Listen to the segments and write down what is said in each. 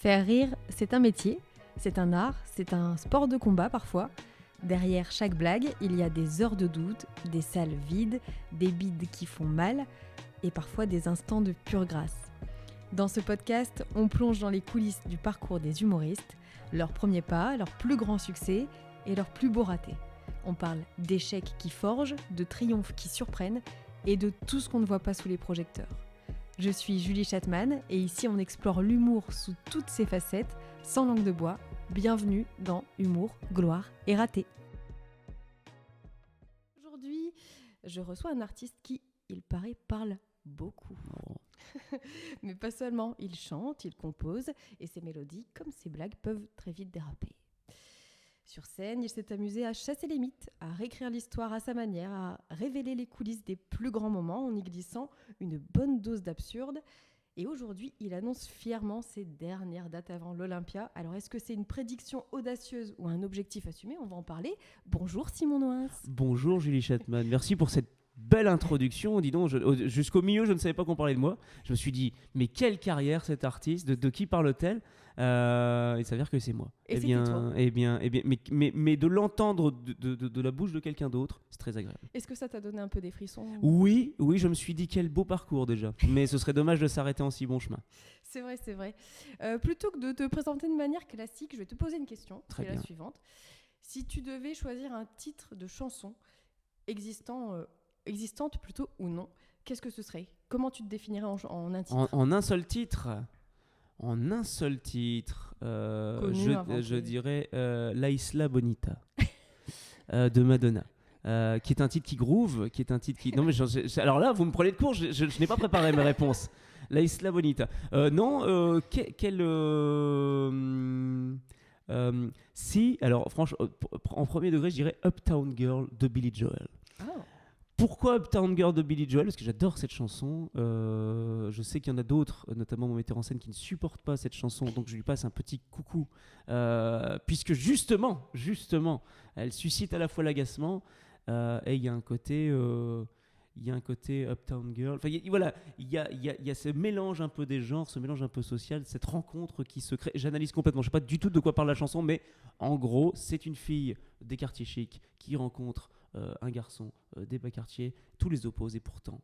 Faire rire, c'est un métier, c'est un art, c'est un sport de combat parfois. Derrière chaque blague, il y a des heures de doute, des salles vides, des bides qui font mal et parfois des instants de pure grâce. Dans ce podcast, on plonge dans les coulisses du parcours des humoristes, leurs premiers pas, leurs plus grands succès et leurs plus beaux ratés. On parle d'échecs qui forgent, de triomphes qui surprennent et de tout ce qu'on ne voit pas sous les projecteurs. Je suis Julie Chatman et ici on explore l'humour sous toutes ses facettes, sans langue de bois. Bienvenue dans Humour, Gloire et Raté. Aujourd'hui, je reçois un artiste qui, il paraît, parle beaucoup. Mais pas seulement, il chante, il compose et ses mélodies, comme ses blagues, peuvent très vite déraper. Sur scène, il s'est amusé à chasser les mythes, à réécrire l'histoire à sa manière, à révéler les coulisses des plus grands moments en y glissant une bonne dose d'absurde. Et aujourd'hui, il annonce fièrement ses dernières dates avant l'Olympia. Alors, est-ce que c'est une prédiction audacieuse ou un objectif assumé ? On va en parler. Bonjour Simon Noins. Bonjour Julie Chatman, merci pour cette belle introduction. Dis donc, jusqu'au milieu, je ne savais pas qu'on parlait de moi. Je me suis dit, mais quelle carrière cet artiste, de qui parle-t-elle ? Il s'avère que c'est moi. Et c'était toi. Mais de l'entendre de la bouche de quelqu'un d'autre, c'est très agréable. Est-ce que ça t'a donné un peu des frissons ? Oui, je me suis dit quel beau parcours déjà. Mais ce serait dommage de s'arrêter en si bon chemin. C'est vrai. Plutôt que de te présenter de manière classique, je vais te poser une question, Très qui est bien. la suivante. Si tu devais choisir un titre de chanson existante plutôt ou non, qu'est-ce que ce serait ? Comment tu te définirais en un titre ? En un seul titre Connu, inventé. je dirais La Isla Bonita de Madonna. Qui est un titre qui groove, qui est un titre qui... Non mais alors là, vous me prenez de court, je n'ai pas préparé mes réponses. La Isla Bonita. Si, alors franchement, en premier degré, je dirais Uptown Girl de Billy Joel. Ah. Pourquoi Uptown Girl de Billy Joel ? Parce que j'adore cette chanson. Je sais qu'il y en a d'autres, notamment mon metteur en scène, qui ne supportent pas cette chanson, donc je lui passe un petit coucou. Puisque justement, elle suscite à la fois l'agacement et il y a un côté Uptown Girl. Enfin, il y a ce mélange un peu des genres, ce mélange un peu social, cette rencontre qui se crée. J'analyse complètement. Je ne sais pas du tout de quoi parle la chanson, mais en gros, c'est une fille des quartiers chics qui rencontre un garçon des bas quartiers, tous les opposent et pourtant.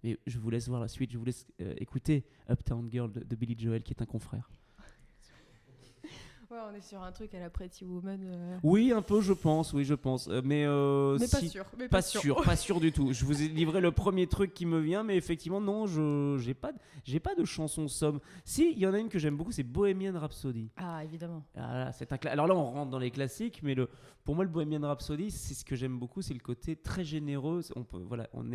Mais je vous laisse voir la suite, je vous laisse écouter Uptown Girl de Billy Joel qui est un confrère. Ouais, on est sur un truc à la Pretty Woman. Oui, un peu, je pense. Mais pas sûr. Pas sûr du tout. Je vous ai livré le premier truc qui me vient, mais effectivement, non, j'ai pas de chanson somme. Si, il y en a une que j'aime beaucoup, c'est Bohemian Rhapsody. Ah, évidemment. Ah, là, alors là, on rentre dans les classiques, mais pour moi, le Bohemian Rhapsody, c'est ce que j'aime beaucoup, c'est le côté très généreux. On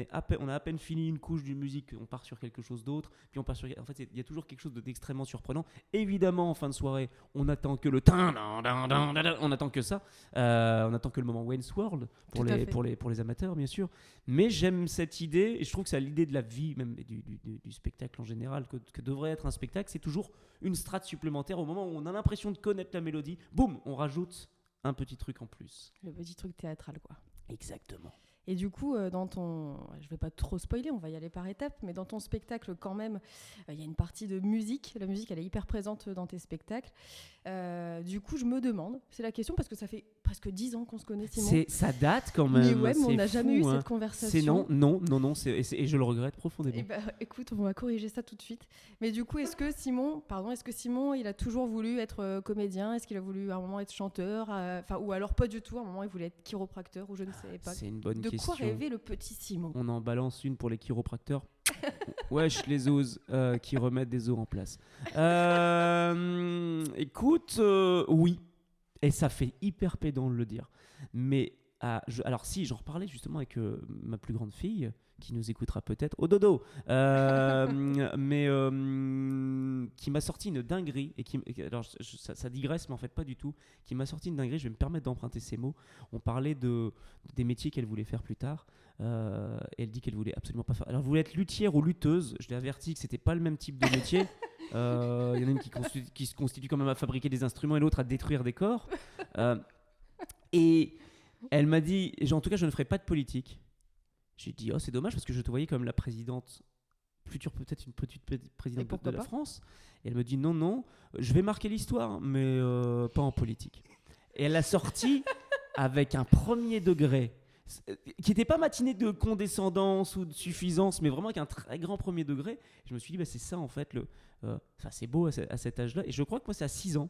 a à peine fini une couche d'une musique, on part sur quelque chose d'autre, puis on part sur. En fait, il y a toujours quelque chose d'extrêmement surprenant. Évidemment, en fin de soirée, on attend que le on attend que ça, on attend que le moment Wayne's World pour les amateurs, bien sûr. Mais j'aime cette idée, et je trouve que c'est l'idée de la vie, même du spectacle en général, que devrait être un spectacle. C'est toujours une strate supplémentaire au moment où on a l'impression de connaître la mélodie. Boum, on rajoute un petit truc en plus. Le petit truc théâtral, quoi. Exactement. Et du coup, je vais pas trop spoiler, on va y aller par étapes, mais dans ton spectacle, quand même, il y a une partie de musique. La musique, elle est hyper présente dans tes spectacles. Du coup, je me demande, c'est la question, parce que ça fait presque 10 ans qu'on se connaît, Simon. Ça date quand même. Mais ouais, mais on n'a jamais eu hein. cette conversation. Non, et je le regrette profondément. Et écoute, on va corriger ça tout de suite. Mais du coup, est-ce que Simon, il a toujours voulu être comédien ? Est-ce qu'il a voulu à un moment être chanteur ? Ou alors pas du tout, à un moment il voulait être chiropracteur, ou je ne sais pas. C'est une bonne question. De quoi rêvait le petit Simon ? On en balance une pour les chiropracteurs. Wesh, les os qui remettent des os en place. Écoute, oui. Et ça fait hyper pédant de le dire. Mais alors si, j'en reparlais justement avec ma plus grande fille, qui nous écoutera peut-être au dodo, mais qui m'a sorti une dinguerie, et alors ça digresse, mais en fait pas du tout, qui m'a sorti une dinguerie, je vais me permettre d'emprunter ces mots. On parlait des métiers qu'elle voulait faire plus tard, et elle dit qu'elle voulait absolument pas faire. Alors elle voulait être luthière ou lutteuse, je l'ai averti que c'était pas le même type de métier. Il y en a une qui se constitue quand même à fabriquer des instruments et l'autre à détruire des corps. Et elle m'a dit, en tout cas je ne ferai pas de politique. J'ai dit, oh c'est dommage parce que je te voyais comme la présidente future peut-être une petite présidente pourquoi de la pas France. Et elle me dit non, je vais marquer l'histoire, mais pas en politique. Et elle l'a sorti avec un premier degré, qui n'était pas matiné de condescendance ou de suffisance, mais vraiment avec un très grand premier degré. Je me suis dit, c'est ça en fait, c'est beau à cet âge-là. Et je crois que moi, c'est à 6 ans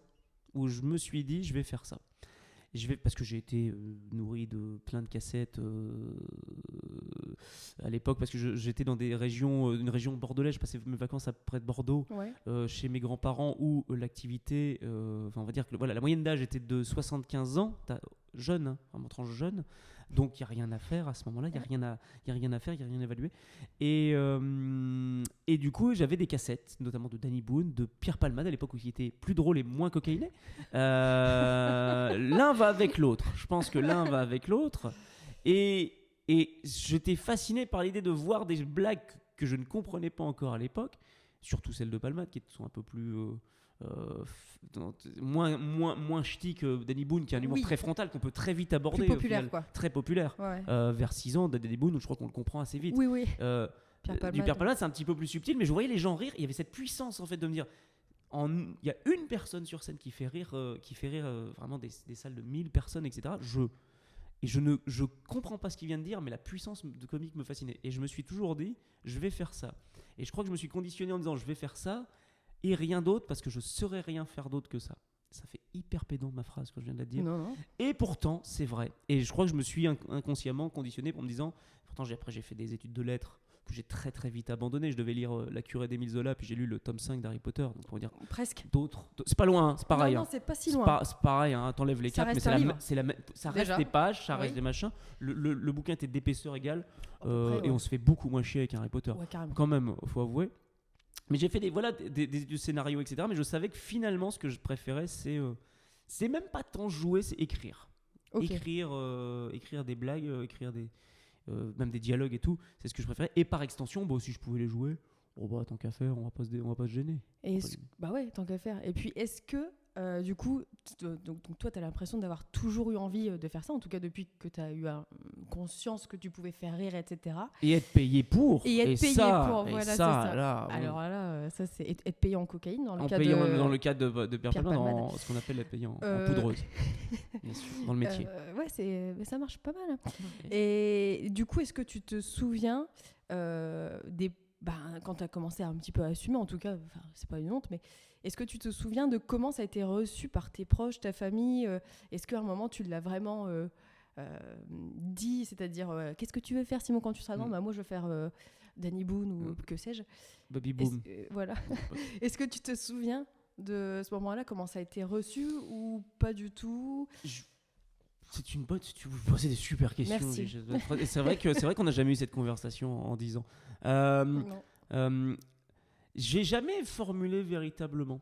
où je me suis dit, je vais faire ça. Parce que j'ai été nourri de plein de cassettes à l'époque, parce que j'étais dans une région bordelaise. Je passais mes vacances près de Bordeaux, chez mes grands-parents, où l'activité, on va dire que la moyenne d'âge était de 75 ans, jeune, hein, vraiment tranche jeune. Donc il n'y a rien à faire à ce moment-là, il n'y a rien à faire, il n'y a rien à évaluer. Et du coup, j'avais des cassettes, notamment de Danny Boone, de Pierre Palmade, à l'époque où il était plus drôle et moins cocaïné. L'un va avec l'autre. Je pense que l'un va avec l'autre. Et j'étais fasciné par l'idée de voir des blagues que je ne comprenais pas encore à l'époque, surtout celles de Palmade, qui sont un peu plus... moins ch'ti que Danny Boone, qui a un humour très frontal qu'on peut très vite aborder, plus populaire, final, quoi. très populaire. Vers 6 ans, Danny Boone, je crois qu'on le comprend assez vite. Oui. Pierre Palmade, c'est un petit peu plus subtil, mais je voyais les gens rire. Il y avait cette puissance en fait de me dire, il y a une personne sur scène qui fait rire vraiment des salles de 1000 personnes, etc. Je comprends pas ce qu'il vient de dire, mais la puissance de comique me fascinait. Et je me suis toujours dit, je vais faire ça. Et je crois que je me suis conditionné en disant, je vais faire ça et rien d'autre, parce que je saurais rien faire d'autre que ça. Ça fait hyper pédant ma phrase quand je viens de la dire. Non. Et pourtant, c'est vrai. Et je crois que je me suis inconsciemment conditionné pour me disant, pourtant après j'ai fait des études de lettres que j'ai très très vite abandonné. Je devais lire La Curée d'Émile Zola, puis j'ai lu le tome 5 d'Harry Potter. Donc pour dire presque. D'autres. C'est pas loin, hein, c'est pareil. Non, c'est pas si loin. C'est pareil, hein, t'enlèves les capes, mais ça reste Déjà. des pages, ça reste des machins. Le bouquin était d'épaisseur égale, près, et on se fait beaucoup moins chier avec Harry Potter. Ouais, carrément. Quand même, faut avouer. Mais j'ai fait des scénarios, etc. Mais je savais que finalement, ce que je préférais, c'est même pas tant jouer, c'est écrire. Okay. Écrire des blagues, même des dialogues et tout. C'est ce que je préférais. Et par extension, si je pouvais les jouer, tant qu'à faire, on va pas se gêner. Tant qu'à faire. Et puis, est-ce que, du coup, donc toi, tu as l'impression d'avoir toujours eu envie de faire ça, en tout cas depuis que tu as eu conscience que tu pouvais faire rire, etc. Et être payé pour. Voilà, c'est ça. Là, alors là, ça, c'est être payé en cocaïne, dans le cas de Pierre Palmade, ce qu'on appelle être payé en poudreuse, bien sûr, dans le métier. Ça marche pas mal. Et du coup, est-ce que tu te souviens quand tu as commencé à un petit peu à assumer, en tout cas, c'est pas une honte, mais est-ce que tu te souviens de comment ça a été reçu par tes proches, ta famille ? Est-ce qu'à un moment, tu l'as vraiment dit, c'est-à-dire, qu'est-ce que tu veux faire, Simon, quand tu seras grand ? Moi, je veux faire Danny Boone ou que sais-je. Bobby Boom. Voilà. Est-ce que tu te souviens de ce moment-là, comment ça a été reçu ou pas du tout ? C'est une bonne. Tu vous posez des super questions. Merci. C'est vrai qu'on n'a jamais eu cette conversation en 10 ans. J'ai jamais formulé véritablement.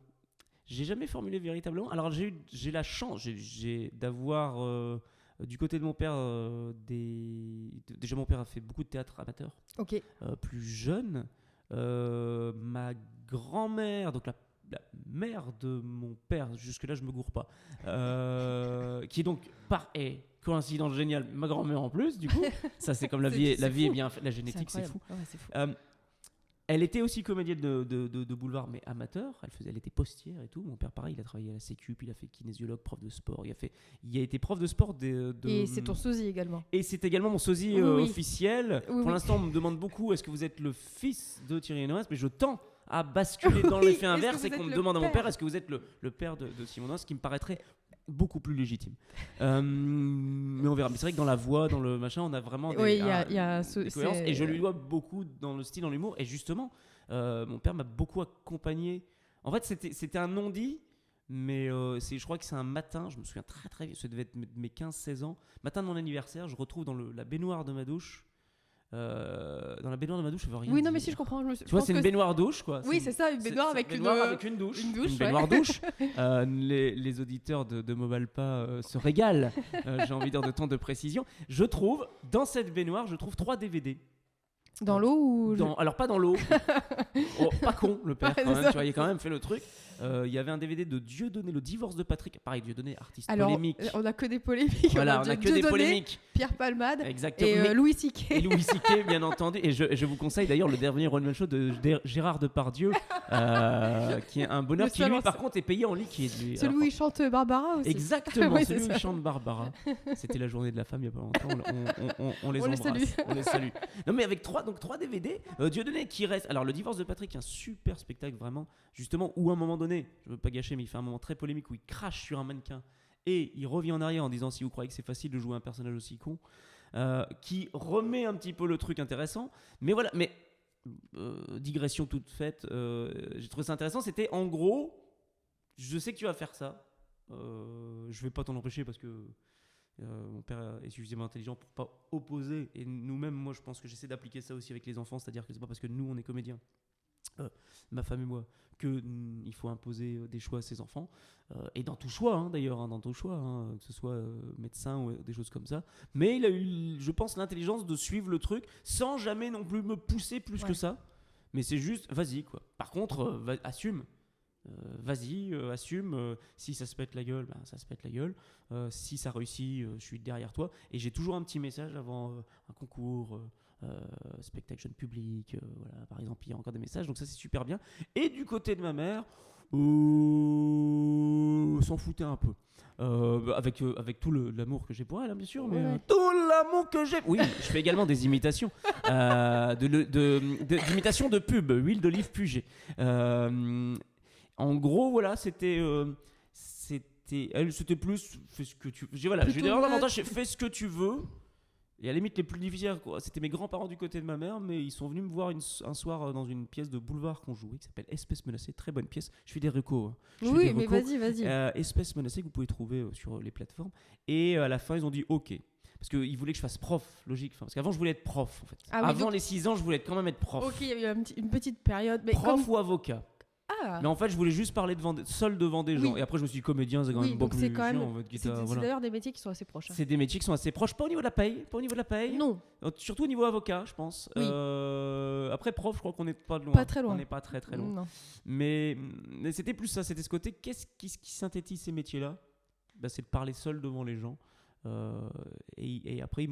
Alors j'ai la chance d'avoir du côté de mon père déjà mon père a fait beaucoup de théâtre amateur. Ok. Plus jeune, ma grand-mère, donc la mère de mon père, jusque-là je me gourre pas, qui est donc coïncidence géniale, ma grand-mère en plus, du coup, ça c'est comme la vie est bien faite, la génétique c'est fou. Ouais, c'est fou. Elle était aussi comédienne de boulevard, mais amateur. Elle était postière et tout. Mon père, pareil, il a travaillé à la Sécu, puis il a fait kinésiologue, prof de sport. Il a été prof de sport. Et c'est ton sosie également. Et c'est également mon sosie officiel. Oui, Pour l'instant, on me demande beaucoup, est-ce que vous êtes le fils de Thierry Noël ? Mais je tends à basculer dans l'effet inverse, c'est qu'on me demande à mon père, est-ce que vous êtes le père de Simon Noël ? Ce qui me paraîtrait beaucoup plus légitime. Mais on verra. Mais c'est vrai que dans la voix, dans le machin, on a vraiment des cohérences. Et je lui dois beaucoup dans le style, dans l'humour. Et justement, mon père m'a beaucoup accompagné. En fait, c'était un non-dit, mais je crois que c'est un matin, je me souviens très très bien, ça devait être mes 15-16 ans, matin de mon anniversaire, je retrouve dans la baignoire de ma douche. Dans la baignoire de ma douche, je veux rien dire. Non, mais si, je comprends. Tu vois, c'est une baignoire douche, quoi. Oui, c'est ça, une baignoire avec une douche. Une baignoire douche. Les auditeurs de Mobalpa se régalent, j'ai envie de dire de temps de précision. Je trouve, dans cette baignoire, 3 DVD. Dans l'eau ou Alors, pas dans l'eau. Pas con, le père, quand même. Tu vois, il a quand même fait le truc. Il y avait un DVD de Dieudonné, le divorce de Patrick. Pareil, Dieudonné, artiste Alors, polémique. on a que des polémiques. Voilà, on a que des Dieudonné, polémiques. Pierre Palmade Exactement. et Mais- Louis C.K. Et Louis C.K. bien entendu. Et je vous conseille d'ailleurs le dernier one-man show de Gérard Depardieu, qui est un bonheur Le qui seul lui en- par contre est payé en liquide. lui. Celui où il chante Barbara aussi. Exactement, Oui, celui c'est où ça. il chante Barbara. C'était la journée de la femme il y a pas longtemps. On les On les embrasse. salue. On les salue. Non mais avec trois DVD, Dieudonné qui reste. Alors le divorce de Patrick, un super spectacle vraiment, justement où à un moment donné, je veux pas gâcher, mais il fait un moment très polémique où il crache sur un mannequin et il revient en arrière en disant si vous croyez que c'est facile de jouer un personnage aussi con, qui remet un petit peu le truc intéressant. Mais voilà, digression toute faite, j'ai trouvé ça intéressant. C'était en gros, je sais que tu vas faire ça. Je vais pas t'en empêcher parce que mon père est suffisamment intelligent pour pas opposer. Et nous-mêmes, moi, je pense que j'essaie d'appliquer ça aussi avec les enfants, c'est-à-dire que c'est pas parce que nous, on est comédiens, ma femme et moi, que il faut imposer des choix à ses enfants. Et dans tout choix, hein, d'ailleurs, hein, dans tout choix, hein, que ce soit médecin ou des choses comme ça. Mais il a eu, je pense, l'intelligence de suivre le truc sans jamais non plus me pousser plus que ça. Mais c'est juste, vas-y, quoi. Par contre, assume. Vas-y, assume. Si ça se pète la gueule, ben, ça se pète la gueule. Si ça réussit, je suis derrière toi. Et j'ai toujours un petit message avant un concours, spectacle jeune public. Voilà, par exemple, il y a encore des messages. Donc ça, c'est super bien. Et du côté de ma mère, s'en foutait un peu. Avec tout l'amour que j'ai pour elle, hein, bien sûr, mais Ouais. tout l'amour que j'ai. Oui, je fais également des imitations, d'imitations de pub, huile d'olive Puget. En gros, voilà, c'était plus fais ce que tu. J'ai Plutôt d'ailleurs neutre. l'avantage, c'est fais ce que tu veux. Et à la limite, les plus difficiles, quoi, c'était mes grands-parents du côté de ma mère, mais ils sont venus me voir un soir dans une pièce de boulevard qu'on jouait, qui s'appelle Espèce menacée, très bonne pièce. Je fais des recos. Hein. Je fais Oui, des mais recos. vas-y. Espèce menacée que vous pouvez trouver sur les plateformes. Et à la fin, ils ont dit OK. Parce qu'ils voulaient que je fasse prof, logique. Enfin, parce qu'avant, je voulais être prof, en fait. Ah oui, Avant donc- les 6 ans, je voulais quand même être prof. Ok, il y a eu une petite période. Mais Prof comme... ou avocat. Ah, Mais en fait, je voulais juste parler seul devant des gens. Oui. Et après, je me suis dit comédien, c'est quand oui, même donc beaucoup c'est plus quand même. chiant, en fait, quitte C'est à- c'est voilà. d'ailleurs des métiers qui sont assez proches. Hein. C'est des métiers qui sont assez proches, pas au niveau de la paye. Non, Surtout au niveau avocat, je pense. Oui. Après, prof, je crois qu'on n'est pas loin. Pas très loin. On n'est pas très très loin. non. Mais c'était plus ça, c'était ce côté. Qu'est-ce qui synthétise ces métiers-là ? Bah, c'est de parler seul devant les gens. Et après,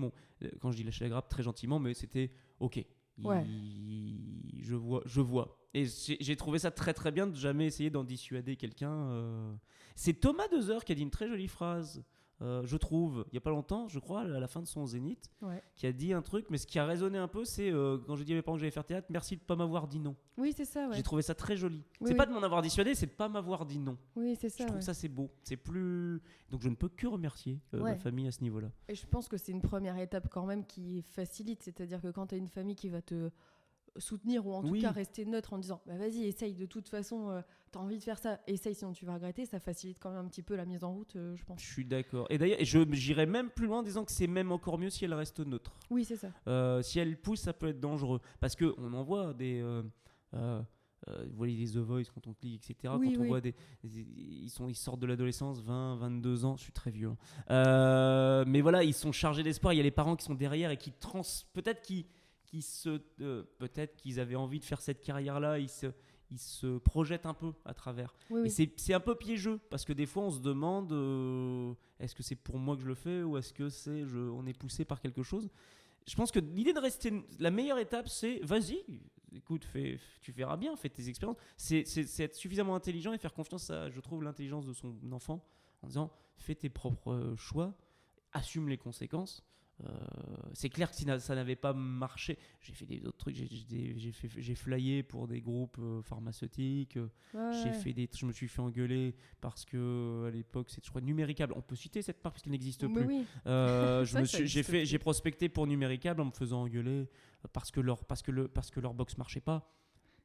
quand je dis lâcher la grappe très gentiment, mais c'était OK. Ouais. Je vois. Et j'ai trouvé ça très très bien de jamais essayer d'en dissuader quelqu'un. C'est Thomas Dezer qui a dit une très jolie phrase, je trouve, il n'y a pas longtemps, je crois, à la fin de son Zénith, Ouais. qui a dit un truc, mais ce qui a résonné un peu, c'est quand j'ai dit à mes parents que j'allais faire théâtre, merci de ne pas m'avoir dit non. Oui, c'est ça. Ouais. J'ai trouvé ça très joli. Oui, c'est oui. pas de m'en avoir dissuadé, c'est de ne pas m'avoir dit non. Oui, c'est ça. Je trouve Ouais. ça c'est beau. C'est plus. Donc je ne peux que remercier Ouais. ma famille à ce niveau-là. Et je pense que c'est une première étape quand même qui facilite. C'est-à-dire que quand tu as une famille qui va te soutenir ou en tout Oui. cas rester neutre en disant bah vas-y, essaye, de toute façon, tu as envie de faire ça, essaye, sinon tu vas regretter, ça facilite quand même un petit peu la mise en route, je pense. Je suis d'accord. Et d'ailleurs, j'irais même plus loin en disant que c'est même encore mieux si elle reste neutre. Oui, c'est ça. Si elle pousse, ça peut être dangereux. Parce qu'on en voit des. Vous voyez les The Voice quand on clique, etc. Oui, quand on oui. voit ils sortent de l'adolescence, 20, 22 ans, je suis très vieux. Mais voilà, ils sont chargés d'espoir. Il y a les parents qui sont derrière et qui peut-être qu'ils avaient envie de faire cette carrière-là. Ils se projettent un peu à travers. Oui, Et oui. c'est un peu piégeux parce que des fois on se demande est-ce que c'est pour moi que je le fais ou est-ce que on est poussé par quelque chose. Je pense que l'idée de rester, la meilleure étape, c'est vas-y, écoute, tu feras bien, fais tes expériences. C'est être suffisamment intelligent et faire confiance à, je trouve, l'intelligence de son enfant en disant fais tes propres choix, assume les conséquences. C'est clair que si ça n'avait pas marché, j'ai fait d'autres trucs, j'ai flyé pour des groupes pharmaceutiques, Ouais. je me suis fait engueuler parce que à l'époque c'était, je crois, Numéricable. On peut citer cette part parce qu'elle n'existe Mais plus. oui. Ça existe plus. J'ai prospecté pour Numéricable en me faisant engueuler parce que leur box marchait pas.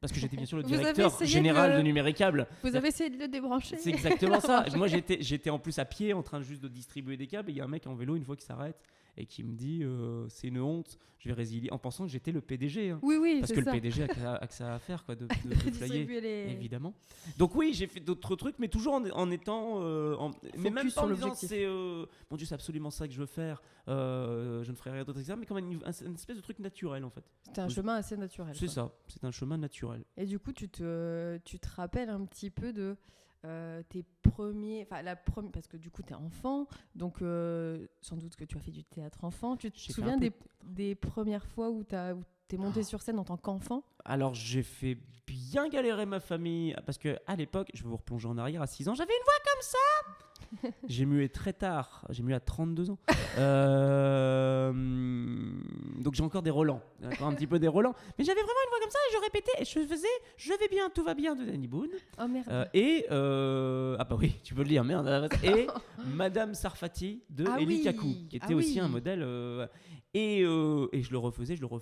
Parce que j'étais bien sûr le Vous avez directeur essayé général de- de Numéricable. Vous avez essayé de le débrancher. C'est exactement ça. Moi, j'étais en plus à pied en train juste de distribuer des câbles et il y a un mec en vélo une fois qui s'arrête et qui me dit c'est une honte, je vais résilier, en pensant que j'étais le PDG. Hein. Oui, Parce c'est que ça. le PDG a que ça à faire, quoi, de flyer, Distribuer les... évidemment. Donc oui, j'ai fait d'autres trucs, mais toujours en étant... mais même pas sur en me disant, l'objectif. mon Dieu, c'est absolument ça que je veux faire, je ne ferai rien d'autre, etc. Mais quand même une espèce de truc naturel, en fait. C'était un chemin assez naturel. C'est quoi. ça, c'est un chemin naturel. Et du coup, tu te rappelles un petit peu de tes premiers... Enfin, parce que du coup, tu es enfant, donc sans doute que tu as fait du théâtre enfant. Tu te J'ai fait souviens un peu des premières fois où tu es monté sur scène en tant qu'enfant? Alors, j'ai fait bien galérer ma famille, parce que à l'époque, je vais vous replonger en arrière, à 6 ans, j'avais une voix comme ça. J'ai mué très tard, j'ai mué à 32 ans. Donc j'ai encore des relents, encore un petit peu des relents. Mais j'avais vraiment une voix comme ça et je répétais et je faisais « Je vais bien, tout va bien » de Danny Boone. Oh merde. Ah bah oui, tu peux le dire, merde. Et Madame Sarfati de Ah Elie oui, Kakou, qui était ah aussi oui. un modèle. Et je le refaisais. Et je crois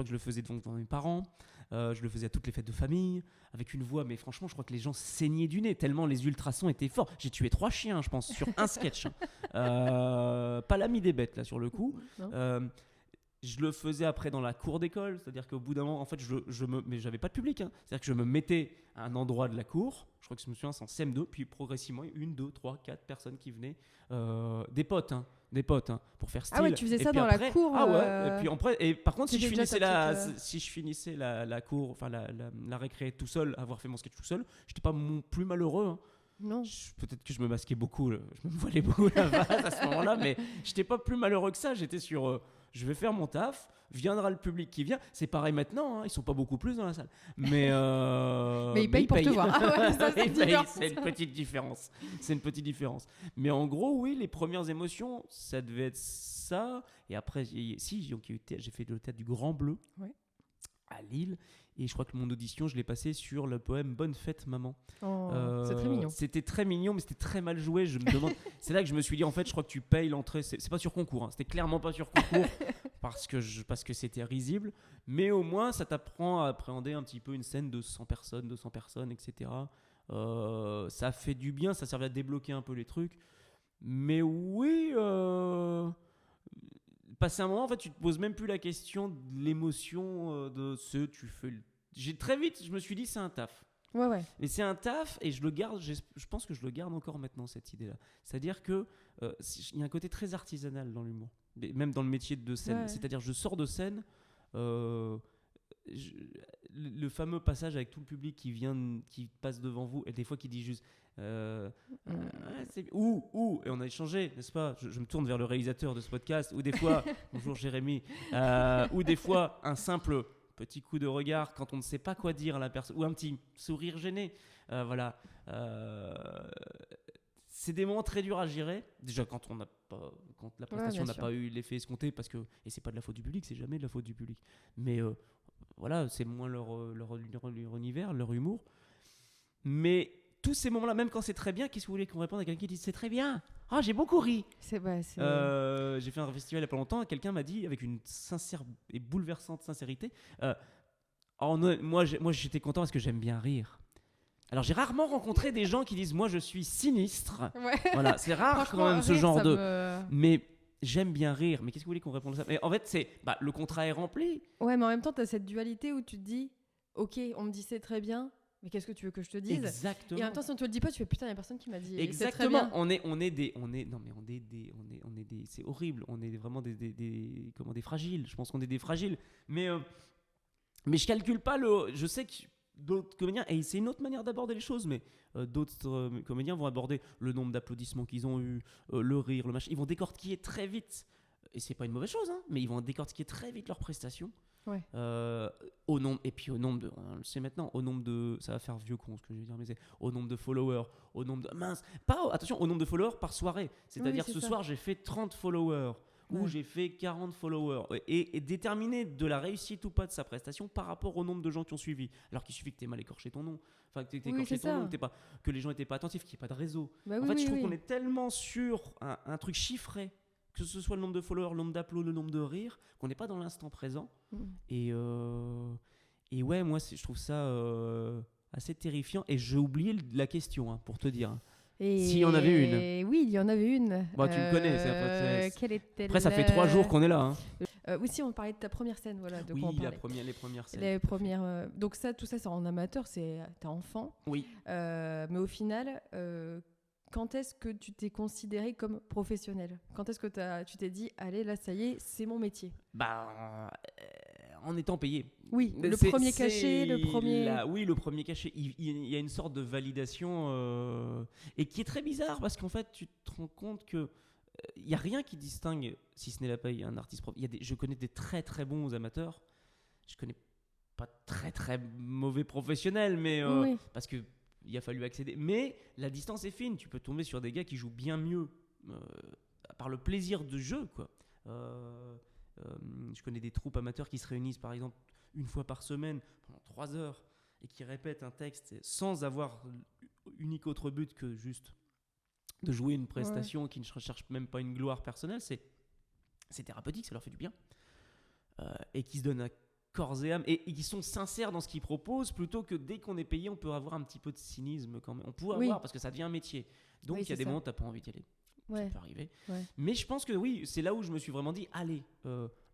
que je le faisais devant mes parents. Je le faisais à toutes les fêtes de famille, avec une voix, mais franchement, je crois que les gens saignaient du nez, tellement les ultrasons étaient forts. J'ai tué 3 chiens, je pense, sur un sketch. Pas l'ami des bêtes, là, sur le coup. Non. Je le faisais après dans la cour d'école, c'est-à-dire qu'au bout d'un moment, en fait, mais j'avais pas de public, hein. C'est-à-dire que je me mettais à un endroit de la cour, je crois que je me souviens, c'est en CM2, puis progressivement, 1, 2, 3, 4 personnes qui venaient, des potes, pour faire style. Ah ouais, tu faisais Et ça puis dans après, la cour. Ah ouais, et puis après, et par contre, si je C'était déjà finissais ta petite, si je finissais la cour, enfin la récré tout seul, avoir fait mon sketch tout seul, j'étais pas plus malheureux, hein. Non. Peut-être que je me masquais beaucoup, je me voilais beaucoup la face à ce moment-là, mais j'étais pas plus malheureux que ça. J'étais sur je vais faire mon taf, viendra le public qui vient. C'est pareil maintenant, hein, ils sont pas beaucoup plus dans la salle. Mais Mais ils payent pour te voir. Ah ouais, ça, c'est Ils payent, différent. c'est une petite différence. C'est une petite différence. Mais en gros, oui, les premières émotions, ça devait être ça. Et après, j'ai fait le théâtre du Grand Bleu Ouais. à Lille. Et je crois que mon audition, je l'ai passé sur le poème Bonne fête, maman. Oh, c'est très mignon. C'était très mignon, mais c'était très mal joué. Je me demande. C'est là que je me suis dit, en fait, je crois que tu payes l'entrée. C'est pas sur concours. Hein. C'était clairement pas sur concours parce que c'était risible. Mais au moins, ça t'apprend à appréhender un petit peu une scène de 100 personnes, 200 personnes, etc. Ça fait du bien. Ça servait à débloquer un peu les trucs. Mais oui. Passer un moment, en fait, tu te poses même plus la question de l'émotion de ce tu fais. J'ai très vite, je me suis dit, c'est un taf. Ouais. Mais c'est un taf et je le garde. Je pense que je le garde encore maintenant cette idée-là. C'est-à-dire que il y a un côté très artisanal dans l'humour, même dans le métier de scène. Ouais. C'est-à-dire, je sors de scène. Le fameux passage avec tout le public qui passe devant vous et des fois qui dit juste ou et on a échangé, n'est-ce pas, je me tourne vers le réalisateur de ce podcast, ou des fois bonjour Jérémy, ou des fois un simple petit coup de regard quand on ne sait pas quoi dire à la personne, ou un petit sourire gêné, voilà. C'est des moments très durs à gérer. Déjà quand la prestation n'a pas eu l'effet escompté, parce que, et c'est pas de la faute du public, c'est jamais de la faute du public. Mais voilà, c'est moins leur univers, leur humour. Mais tous ces moments-là, même quand c'est très bien, qu'est-ce que vous voulez qu'on réponde à quelqu'un qui dit c'est très bien? Ah, j'ai beaucoup ri. J'ai fait un festival il y a pas longtemps, et quelqu'un m'a dit avec une sincère et bouleversante sincérité, moi j'étais content parce que j'aime bien rire. Alors j'ai rarement rencontré des gens qui disent moi je suis sinistre. Ouais. Voilà, c'est rare quand même ce genre de. Mais j'aime bien rire. Mais qu'est-ce que vous voulez qu'on réponde à ça? Mais en fait c'est le contrat est rempli. Ouais, mais en même temps t'as cette dualité où tu te dis ok, on me dit c'est très bien, mais qu'est-ce que tu veux que je te dise? Exactement. Et en même temps si on te le dit pas, tu fais putain, il y a personne qui m'a dit. Exactement. C'est horrible. On est vraiment des fragiles. Je pense qu'on est des fragiles. Mais je calcule pas je sais que d'autres comédiens, et c'est une autre manière d'aborder les choses, mais d'autres comédiens vont aborder le nombre d'applaudissements qu'ils ont eu, le rire, le machin. Ils vont décortiquer très vite, et c'est pas une mauvaise chose, hein, mais ils vont décortiquer très vite leurs prestations. Ouais. Au nombre de, on le sait maintenant, au nombre de, ça va faire vieux con ce que je vais dire, mais c'est au nombre de followers, au nombre de, attention, au nombre de followers par soirée. C'est-à-dire ce soir j'ai fait 30 followers. Où j'ai fait 40 followers, et déterminer de la réussite ou pas de sa prestation par rapport au nombre de gens qui ont suivi. Alors qu'il suffit que tu aies mal écorché ton nom, enfin que tu aies écorché ton nom, que les gens n'étaient pas attentifs, qu'il n'y ait pas de réseau. En fait, je trouve qu'on est tellement sur un truc chiffré, que ce soit le nombre de followers, le nombre d'applaudissements, le nombre de rires, qu'on n'est pas dans l'instant présent. Et ouais, moi je trouve ça assez terrifiant, et j'ai oublié la question, hein, pour te dire. Et s'il y en avait une. Oui, il y en avait une. Bon, tu le connais. Quelle était Après, ça fait 3 jours qu'on est là. Hein. Oui, si, on parlait de ta première scène, voilà, de quoi on Oui, parlait. les premières scènes. Les premières, donc tout ça, c'est en amateur, t'es enfant. Oui. Mais au final, quand est-ce que tu t'es considéré comme professionnel ? Quand est-ce que tu t'es dit, allez, là, ça y est, c'est mon métier ? En étant payé. Oui, le premier cachet, le premier... Oui, le premier cachet. Il y a une sorte de validation et qui est très bizarre parce qu'en fait, tu te rends compte que il n'y a rien qui distingue, si ce n'est la paye, un artiste prof. Je connais des très très bons amateurs. Je connais pas très très mauvais professionnels, mais Oui. parce que il a fallu accéder. Mais la distance est fine. Tu peux tomber sur des gars qui jouent bien mieux par le plaisir de jeu, quoi. Je connais des troupes amateurs qui se réunissent par exemple une fois par semaine pendant 3 heures et qui répètent un texte sans avoir unique autre but que juste de jouer une prestation qui ne recherche même pas une gloire personnelle. C'est thérapeutique, ça leur fait du bien. Et qui se donnent à corps et âme et qui sont sincères dans ce qu'ils proposent plutôt que dès qu'on est payé, on peut avoir un petit peu de cynisme quand même. On peut avoir parce que ça devient un métier. Donc il y a des moments où tu n'as pas envie d'y aller. Ça peut arriver. Mais je pense que oui, c'est là où je me suis vraiment dit, allez,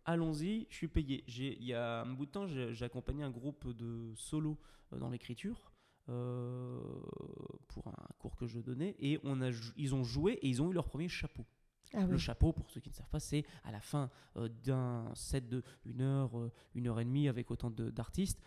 allons-y, je suis payé. Il y a un bout de temps, j'ai accompagné un groupe de solo dans l'écriture pour un cours que je donnais et ils ont joué et ils ont eu leur premier chapeau. Le chapeau, pour ceux qui ne savent pas, c'est à la fin d'un set de 1 heure, 1 heure et demie avec autant d'artistes.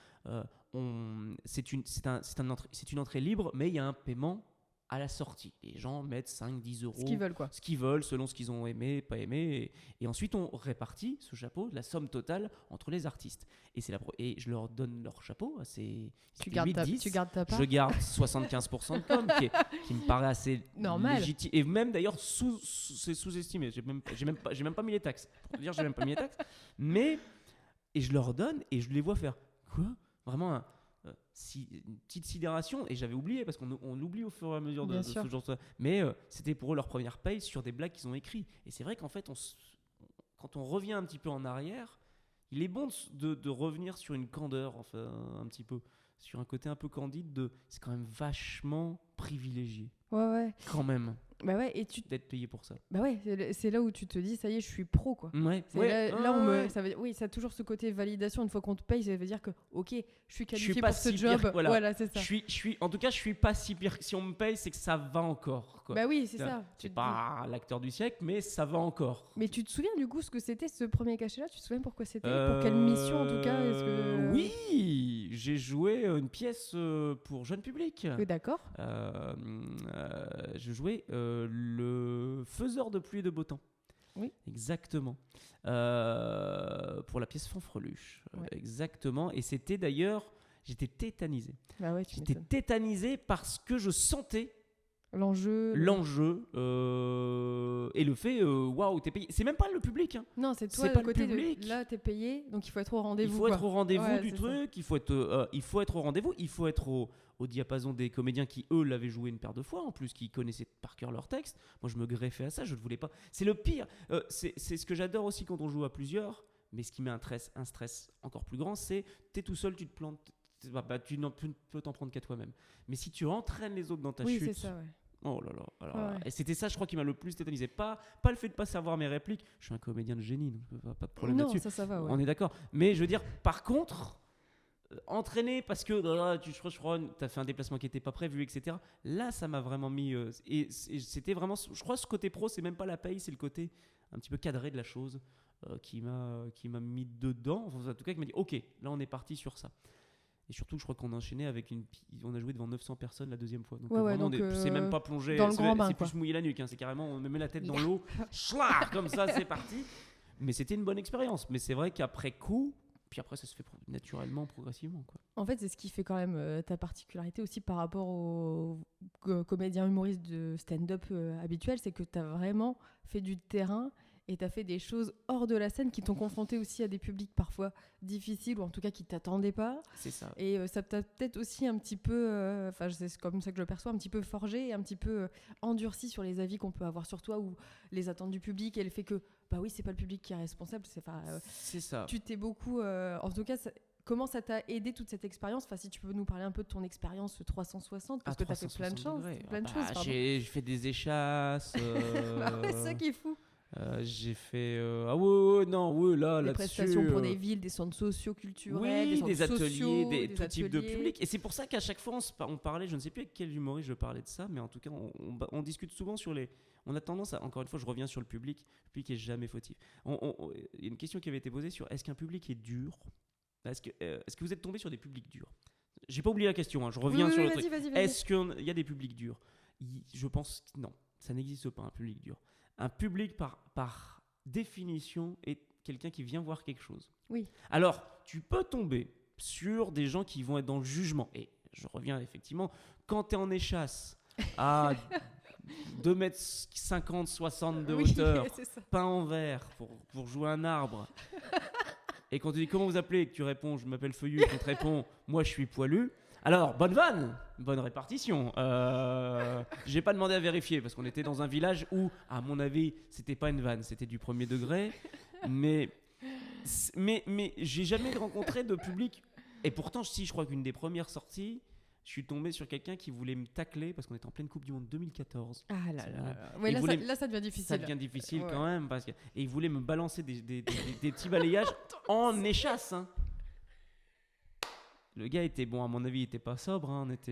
C'est une entrée libre, mais il y a un paiement à la sortie. Les gens mettent 5-10 euros. Ce qu'ils veulent, quoi. Ce qu'ils veulent, selon ce qu'ils ont aimé, pas aimé. Et ensuite, on répartit ce chapeau, la somme totale, entre les artistes. Et je leur donne leur chapeau. Tu gardes ta part. Je garde 75% de com, qui me paraît assez normal. Légitime. Et même d'ailleurs, c'est sous-estimé. J'ai même pas mis les taxes. Pour te dire, j'ai même pas mis les taxes. Et je leur donne et je les vois faire. Quoi ? Vraiment une petite sidération, et j'avais oublié parce qu'on oublie au fur et à mesure de ce genre de... Mais c'était pour eux leur première paye sur des blagues qu'ils ont écrites. Et c'est vrai qu'en fait, quand on revient un petit peu en arrière, il est bon de revenir sur une candeur, enfin, un petit peu, sur un côté un peu candide c'est quand même vachement privilégié. Ouais. Quand même. Bah ouais, et d'être payé pour ça. Bah ouais, c'est là où tu te dis, ça y est, je suis pro, quoi. Ça a toujours ce côté validation. Une fois qu'on te paye, ça veut dire que, ok, je suis qualifié pour ce job. Voilà, c'est ça. En tout cas, je suis pas si pire. Si on me paye, c'est que ça va encore, quoi. Bah oui, c'est ça. C'est pas l'acteur du siècle, mais ça va encore. Mais tu te souviens du coup ce que c'était ce premier cachet-là ? Tu te souviens pourquoi c'était ? Pour quelle mission en tout cas ? Oui, j'ai joué une pièce pour jeune public. D'accord. Je jouais le faiseur de pluie et de beau temps. Oui. Exactement. Pour la pièce Fanfreluche. Exactement. Et c'était d'ailleurs, j'étais tétanisé. Bah ouais, j'étais tétanisé parce que je sentais l'enjeu et le fait waouh, t'es payé. C'est même pas le public, hein. Non, c'est toi, le côté de là t'es payé, donc il faut être au rendez-vous. Il faut être au rendez-vous du truc, il faut être au rendez-vous, il faut être au diapason des comédiens qui eux l'avaient joué une paire de fois en plus, qui connaissaient par cœur leur texte. Moi je me greffais à ça, je ne voulais pas. C'est le pire. C'est ce que j'adore aussi quand on joue à plusieurs, mais ce qui met un stress encore plus grand, c'est t'es tout seul, tu te plantes, tu peux t'en prendre qu'à toi-même. Mais si tu entraînes les autres dans ta chute. Oui, c'est ça, ouais. Oh là là. Alors, et c'était ça, je crois, qui m'a le plus tétanisé. Pas le fait de pas savoir mes répliques. Je suis un comédien de génie, donc pas de problème là-dessus. Non, ça va, ouais. On est d'accord. Mais je veux dire, par contre, entraîné parce que je crois tu as fait un déplacement qui n'était pas prévu, etc. Là, ça m'a vraiment mis... et c'était vraiment... Je crois ce côté pro, c'est même pas la paye, c'est le côté un petit peu cadré de la chose qui m'a mis dedans. Enfin, en tout cas, qui m'a dit, ok, là, on est parti sur ça. Et surtout, je crois qu'on a enchaîné avec on a joué devant 900 personnes la deuxième fois. Donc, vraiment, c'est même pas plongé. Dans le grand bain, c'est plus mouiller la nuque. Hein, c'est carrément, on me met la tête dans l'eau. Schlar, comme ça, c'est parti. Mais c'était une bonne expérience. Mais c'est vrai qu'après coup, puis après, ça se fait naturellement, progressivement, quoi. En fait, c'est ce qui fait quand même ta particularité aussi par rapport aux comédiens humoristes de stand-up habituels, c'est que tu as vraiment fait du terrain. Et tu as fait des choses hors de la scène qui t'ont confronté aussi à des publics parfois difficiles ou en tout cas qui ne t'attendaient pas. C'est ça. Et ça t'a peut-être aussi un petit peu, c'est comme ça que je le perçois, un petit peu forgé et un petit peu endurci sur les avis qu'on peut avoir sur toi ou les attentes du public et le fait que, bah oui, c'est pas le public qui est responsable. C'est ça. Tu t'es beaucoup, en tout cas, comment ça t'a aidé toute cette expérience? Enfin, si tu peux nous parler un peu de ton expérience 360, parce que tu as fait plein de choses. J'ai fait des échasses. C'est ça qui est fou. J'ai fait là des là-dessus, prestations pour des villes, des centres sociaux culturels, des ateliers, sociaux, tout type de public. Et c'est pour ça qu'à chaque fois on parlait, je ne sais plus avec quel humoriste je parlais de ça, mais en tout cas on discute souvent sur les. On a tendance à, encore une fois, je reviens sur le public est jamais fautif. Il y a une question qui avait été posée sur est-ce qu'un public est dur? Est-ce que vous êtes tombé sur des publics durs? J'ai pas oublié la question, hein, je reviens sur le truc. Vas-y. Est-ce qu'il y a des publics durs? Je pense que non, ça n'existe pas un public dur. Un public, par définition, est quelqu'un qui vient voir quelque chose. Oui. Alors, tu peux tomber sur des gens qui vont être dans le jugement. Et je reviens effectivement, quand tu es en échasse à 2,50 m, 60 de hauteur, peint en vert pour jouer un arbre, et quand tu dis comment vous appelez et que tu réponds je m'appelle Feuillu et qu'on te répond moi je suis poilu. Alors, bonne vanne, bonne répartition. J'ai pas demandé à vérifier parce qu'on était dans un village où, à mon avis, c'était pas une vanne, c'était du premier degré. Mais j'ai jamais rencontré de public. Et pourtant, si je crois qu'une des premières sorties, je suis tombé sur quelqu'un qui voulait me tacler parce qu'on était en pleine Coupe du Monde 2014. Ah là là. Ouais, là, ça devient difficile. Ça devient difficile quand même et il voulait me balancer des petits balayages en échasse. Hein. Le gars était bon, à mon avis, il était pas sobre. Hein, on était.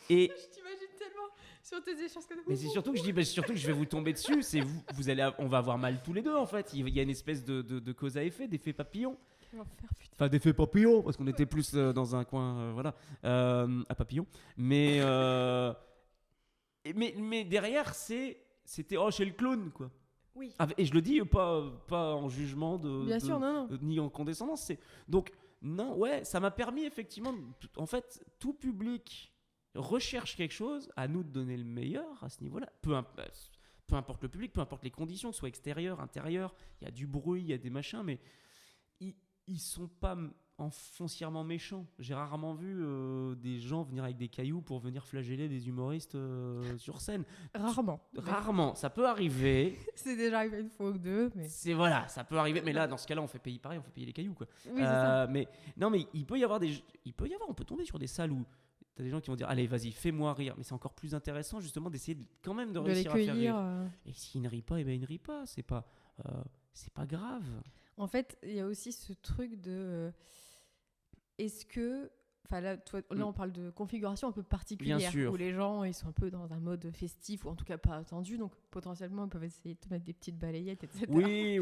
Et je t'imagine tellement sur tes échanges comme ça. Mais c'est surtout que je vais vous tomber dessus. C'est on va avoir mal tous les deux en fait. Il y a une espèce de cause à effet, d'effet papillon. Enfin, d'effet papillon parce qu'on était plus dans un coin, à papillon. Mais derrière c'était chez le clown quoi. Oui. Et je le dis pas en jugement bien sûr, non. Ni en condescendance. Donc non, ouais, ça m'a permis effectivement. En fait, tout public recherche quelque chose. À nous de donner le meilleur à ce niveau-là. Peu importe le public, peu importe les conditions, que ce soit extérieur, intérieur. Il y a du bruit, il y a des machins, mais ils sont pas foncièrement méchants. J'ai rarement vu des gens venir avec des cailloux pour venir flageller des humoristes sur scène. Rarement, ça peut arriver. C'est déjà arrivé une fois ou deux, mais ça peut arriver. Mais là, dans ce cas-là, on fait payer pareil, on fait payer les cailloux, quoi. Oui, c'est ça. Mais non, mais il peut y avoir on peut tomber sur des salles où t'as des gens qui vont dire, allez, vas-y, fais-moi rire. Mais c'est encore plus intéressant justement d'essayer quand même de réussir à faire rire. Et s'il ne rit pas, il ne rit pas. C'est pas grave. En fait, il y a aussi ce truc de est-ce que enfin là on parle de configuration un peu particulière où les gens ils sont un peu dans un mode festif ou en tout cas pas attendu, donc potentiellement ils peuvent essayer de te mettre des petites balayettes, etc. Oui.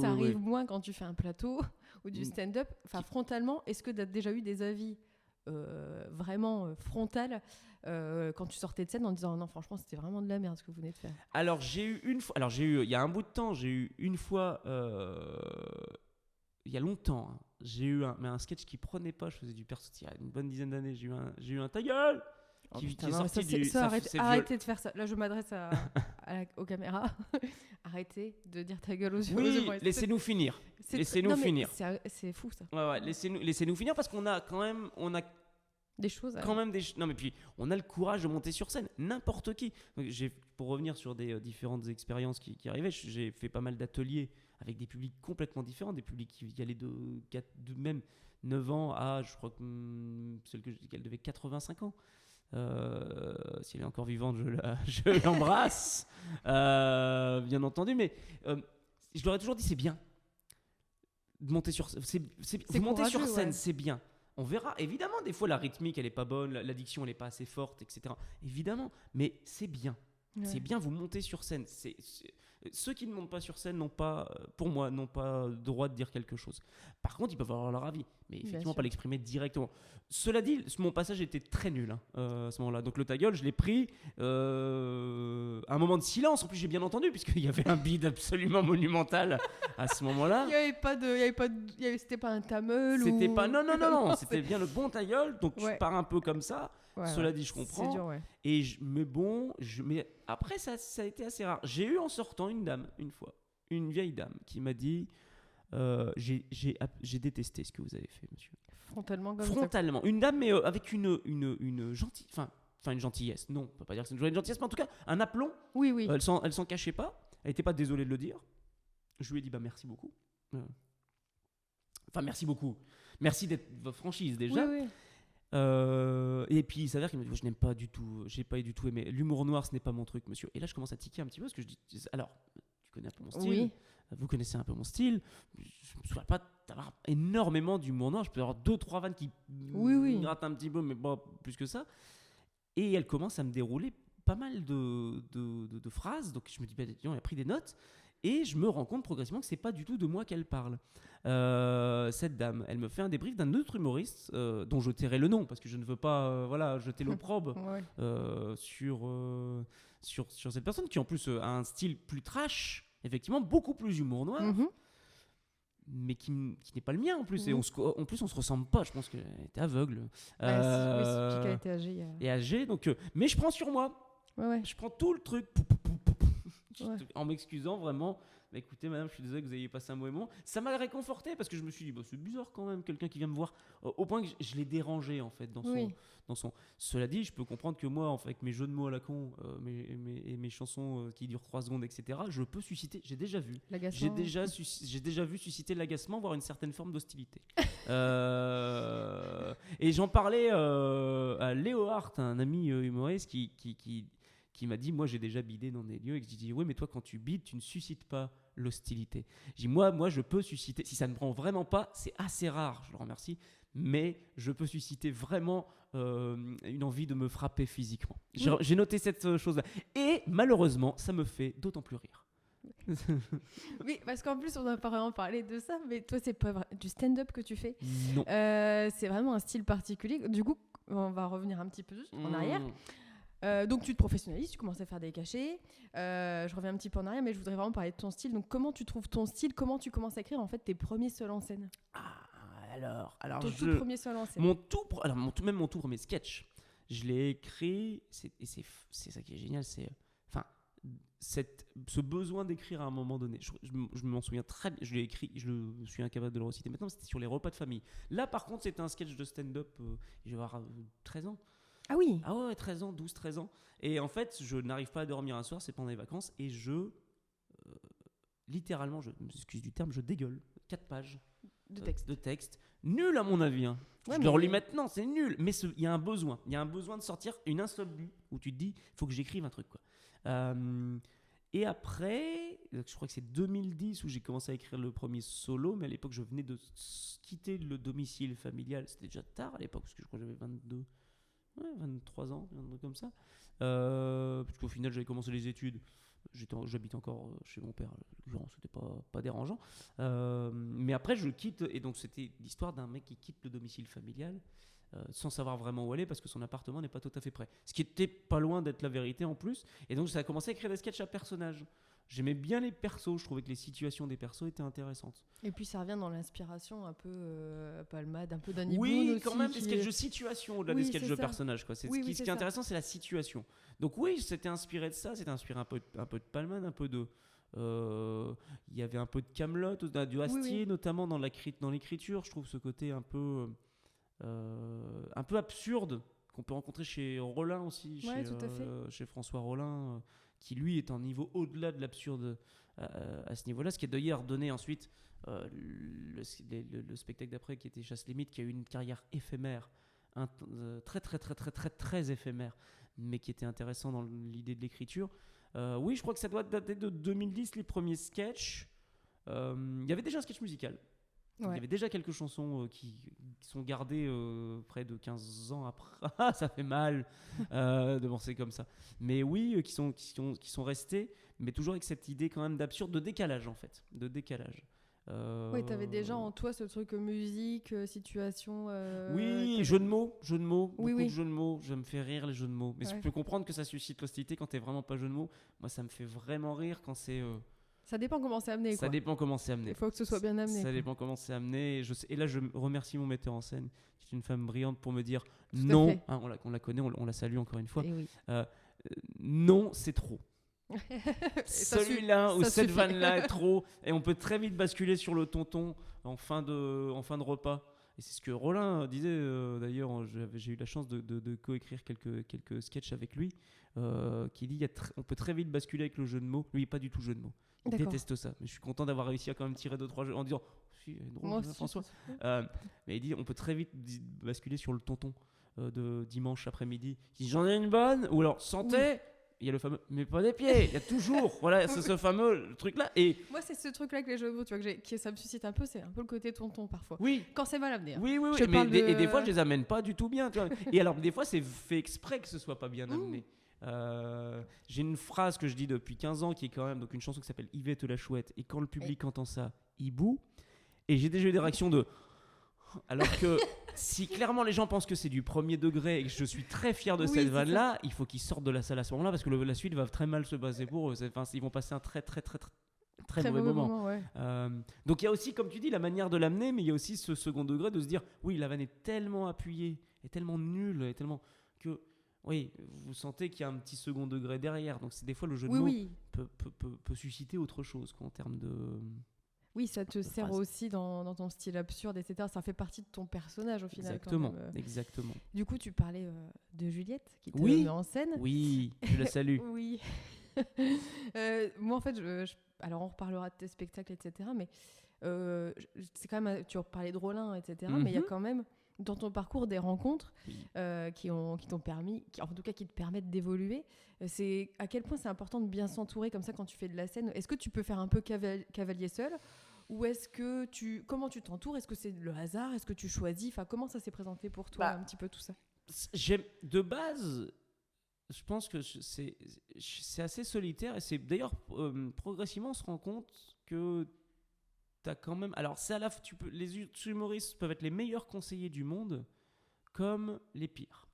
Ça arrive moins quand tu fais un plateau ou du stand-up. Enfin, frontalement, est-ce que tu as déjà eu des avis vraiment frontal quand tu sortais de scène en disant non, franchement c'était vraiment de la merde ce que vous venez de faire? Alors il y a un bout de temps, j'ai eu une fois il y a longtemps, hein, j'ai eu un sketch qui prenait pas, je faisais du perso il y a une bonne dizaine d'années, j'ai eu un ta gueule qui est sorti arrêtez de faire ça. Là je m'adresse aux caméras. Arrêtez de dire ta gueule aux yeux. Oui, laissez-nous finir. Laissez-nous finir. C'est fou ça. Ouais, laissez-nous finir parce qu'on a quand même des choses. Non mais puis on a le courage de monter sur scène. N'importe qui. Donc, pour revenir sur des différentes expériences qui arrivaient, j'ai fait pas mal d'ateliers avec des publics complètement différents, des publics qui allaient de même 9 ans à, je crois que celle que je dis qu'elle devait 85 ans. Si elle est encore vivante, je l'embrasse, bien entendu. Mais je leur ai toujours dit, c'est bien de monter sur scène. Vous montez sur scène, c'est bien. On verra. Évidemment, des fois, la rythmique, elle est pas bonne, l'addiction, elle est pas assez forte, etc. Évidemment, mais c'est bien. Ouais. C'est bien, vous montez sur scène. Ceux qui ne montent pas sur scène n'ont pas, pour moi, n'ont pas droit de dire quelque chose. Par contre, ils peuvent avoir leur avis, mais effectivement pas l'exprimer directement. Cela dit, mon passage était très nul à ce moment-là. Donc le ta gueule, je l'ai pris un moment de silence. En plus, j'ai bien entendu puisqu'il y avait un bide absolument monumental à ce moment-là. C'était pas un ta meule. C'était pas non. C'était bien le bon ta gueule. Donc je pars un peu comme ça. Cela dit, je comprends. C'est dur, ouais. Mais après, ça a été assez rare. J'ai eu en sortant une dame, une fois, une vieille dame qui m'a dit j'ai détesté ce que vous avez fait, monsieur. Frontalement. Une dame, mais avec une gentille. Enfin, une gentillesse. Non, on peut pas dire que c'est une gentillesse, mais en tout cas, un aplomb. Oui. Elle s'en cachait pas. Elle était pas désolée de le dire. Je lui ai dit merci beaucoup. Enfin, merci beaucoup. Merci d'être votre franchise déjà. Oui, oui. Et puis il s'avère qu'il me dit je n'aime pas du tout, j'ai pas du tout aimé l'humour noir, ce n'est pas mon truc, monsieur. Et là je commence à tiquer un petit peu parce que je dis alors tu connais un peu mon style, Oui. vous connaissez un peu mon style, je me souviens pas d'avoir énormément d'humour noir, je peux avoir 2-3 vannes qui Oui. grattent un petit peu, mais pas plus que ça. Et elle commence à me dérouler pas mal de phrases, donc je me dis bah, elle a pris des notes. Et je me rends compte progressivement que c'est pas du tout de moi qu'elle parle. Cette dame, elle me fait un débrief d'un autre humoriste dont je tairai le nom parce que je ne veux pas jeter l'opprobre Ouais. sur cette personne qui en plus a un style plus trash, effectivement beaucoup plus humour noir, Mhm. mais qui n'est pas le mien en plus. Et Mhm. en plus on se ressemble pas. Je pense qu'elle était aveugle Oui, c'est depuis qu'elle était âgée. et âgée. Donc, mais je prends sur moi. Ouais. Je prends tout le truc Ouais. en m'excusant vraiment. Mais écoutez, madame, je suis désolé que vous ayez passé un mauvais moment. Ça m'a réconforté parce que je me suis dit, bah, c'est bizarre quand même, quelqu'un qui vient me voir. Au point que je l'ai dérangé en fait Oui. dans son. Cela dit, je peux comprendre que moi, en fait, avec mes jeux de mots à la con, mes chansons qui durent 3 secondes, etc., je peux susciter. J'ai déjà vu. L'agacement. J'ai déjà vu susciter l'agacement, voire une certaine forme d'hostilité. Et j'en parlais à Léo Hart, un ami humoriste qui m'a dit, moi j'ai déjà bidé dans des lieux, et que je dis oui mais toi quand tu bides tu ne suscites pas l'hostilité. Je dis moi je peux susciter, si ça ne prend vraiment pas, c'est assez rare, je le remercie, mais je peux susciter vraiment une envie de me frapper physiquement. J'ai noté cette chose-là et malheureusement ça me fait d'autant plus rire. Oui, parce qu'en plus on n'a pas vraiment parlé de ça, mais toi c'est pas du stand-up que tu fais. Non. C'est vraiment un style particulier. Du coup, on va revenir un petit peu juste en arrière. Donc tu te professionnalises, tu commences à faire des cachets. Je reviens un petit peu en arrière, mais je voudrais vraiment parler de ton style. Donc comment tu trouves ton style? Comment tu commences à écrire en fait tes premiers seuls en scène? Alors Ton tout premier seul en scène. Mon tout premier sketch, je l'ai écrit, et c'est ça qui est génial, c'est ce besoin d'écrire à un moment donné. Je m'en souviens très bien, je l'ai écrit, je suis incapable de le reciter maintenant, c'était sur les repas de famille. Là par contre c'était un sketch de stand-up, je vais avoir 13 ans. Ah oui. Ah ouais, 13 ans, 12, 13 ans. Et en fait, je n'arrive pas à dormir un soir, c'est pendant les vacances, et littéralement, je m'excuse du terme, je dégueule 4 pages de texte. Nul à mon avis. Hein. Ouais, je le relis maintenant, c'est nul. Mais il y a un besoin. Il y a un besoin de sortir une insomnie où tu te dis, il faut que j'écrive un truc. Quoi. Et après, je crois que c'est 2010 où j'ai commencé à écrire le premier solo, mais à l'époque, je venais de quitter le domicile familial. C'était déjà tard à l'époque, parce que je crois que j'avais 23 ans, un truc comme ça. Parce qu'au final, j'avais commencé les études. J'habite encore chez mon père, c'était pas dérangeant. Mais après, je quitte, et donc c'était l'histoire d'un mec qui quitte le domicile familial sans savoir vraiment où aller parce que son appartement n'est pas tout à fait prêt. Ce qui était pas loin d'être la vérité en plus. Et donc, ça a commencé à écrire des sketchs à personnages. J'aimais bien les persos, je trouvais que les situations des persos étaient intéressantes. Et puis ça revient dans l'inspiration un peu Palmade, un peu Danny Boone Oui, aussi, quand même, des sketchs de situation au-delà des sketchs de personnages. Quoi. Ce qui est intéressant, c'est la situation. Donc oui, c'était inspiré de ça, c'était inspiré un peu de Palmade, un peu de... Il y avait un peu de Kaamelott, du Astier, notamment dans l'écriture. Je trouve ce côté un peu absurde qu'on peut rencontrer chez Rollin aussi, chez François Rollin, qui lui est un niveau au-delà de l'absurde à ce niveau-là, ce qui a d'ailleurs donné ensuite le spectacle d'après qui était Chasse Limite, qui a eu une carrière éphémère, très très très très très très éphémère, mais qui était intéressant dans l'idée de l'écriture. Oui, je crois que ça doit dater de 2010, les premiers sketchs. Il y avait déjà un sketch musical. Il y avait déjà quelques chansons qui sont gardées près de 15 ans après. Ah, ça fait mal de penser comme ça. Mais oui, qui sont restés, mais toujours avec cette idée quand même d'absurde, de décalage en fait. De décalage. Oui, t'avais déjà en toi ce truc musique, situation. Oui, jeux de mots. Beaucoup de jeux de mots. Je me fais rire les jeux de mots. Mais je peux comprendre que ça suscite l'hostilité quand t'es vraiment pas jeu de mots. Moi, ça me fait vraiment rire quand c'est. Ça dépend comment c'est amené. Ça dépend comment c'est amené. Il faut que ce soit bien amené. Ça dépend comment c'est amené. Et là, je remercie mon metteur en scène, qui est une femme brillante, pour me dire non. Hein, on la connaît, on la salue encore une fois. Non, c'est trop. Celui-là ou cette vanne-là est trop. Et on peut très vite basculer sur le tonton en fin de repas. et c'est ce que Rollin disait d'ailleurs, j'ai eu la chance de coécrire quelques sketchs avec lui, qui dit on peut très vite basculer avec le jeu de mots. Lui, pas du tout jeu de mots. Il déteste ça. Mais je suis content d'avoir réussi à quand même tirer 2-3 jeux en disant si, drôle, Moi aussi, François. Mais il dit on peut très vite basculer sur le tonton de dimanche après-midi qui dit j'en ai une bonne, ou alors santé. Il y a le fameux mais pas des pieds, il y a toujours voilà c'est ce fameux truc là. Et moi c'est ce truc là avec les jeux de mots, tu vois, ça me suscite un peu, c'est un peu le côté tonton parfois, oui, quand c'est mal amené, hein. oui et des fois je les amène pas du tout bien, tu vois. Et alors des fois c'est fait exprès que ce soit pas bien amené. J'ai une phrase que je dis depuis 15 ans qui est quand même donc une chanson qui s'appelle Yvette la chouette, et quand le public entend ça il boue, et j'ai déjà eu des réactions de alors que si clairement les gens pensent que c'est du premier degré et que je suis très fier de cette vanne là, il faut qu'ils sortent de la salle à ce moment là, parce que la suite va très mal se passer pour eux. Ils vont passer un très mauvais moment. Ouais. Donc il y a aussi, comme tu dis, la manière de l'amener, mais il y a aussi ce second degré de se dire oui, la vanne est tellement appuyée et tellement nulle et tellement que oui, vous sentez qu'il y a un petit second degré derrière. Donc c'est des fois le jeu de mots peut susciter autre chose quoi, en termes de... Oui, ça te sert aussi dans ton style absurde, etc. Ça fait partie de ton personnage au final. Exactement. Du coup, tu parlais de Juliette qui te met en scène. Oui, je la salue. Oui. Moi, en fait, alors on reparlera de tes spectacles, etc. Mais c'est quand même, tu parlais de Rollin, etc. Mais il y a quand même dans ton parcours des rencontres qui t'ont permis, en tout cas qui te permettent d'évoluer. C'est à quel point c'est important de bien s'entourer comme ça quand tu fais de la scène. Est-ce que tu peux faire un peu cavalier seul, ou comment tu t'entoures? Est-ce que c'est le hasard? Est-ce que tu choisis? Enfin, comment ça s'est présenté pour toi un petit peu tout ça? De base, je pense que c'est assez solitaire, et c'est d'ailleurs progressivement on se rend compte que t'as quand même. Alors c'est les humoristes peuvent être les meilleurs conseillers du monde comme les pires.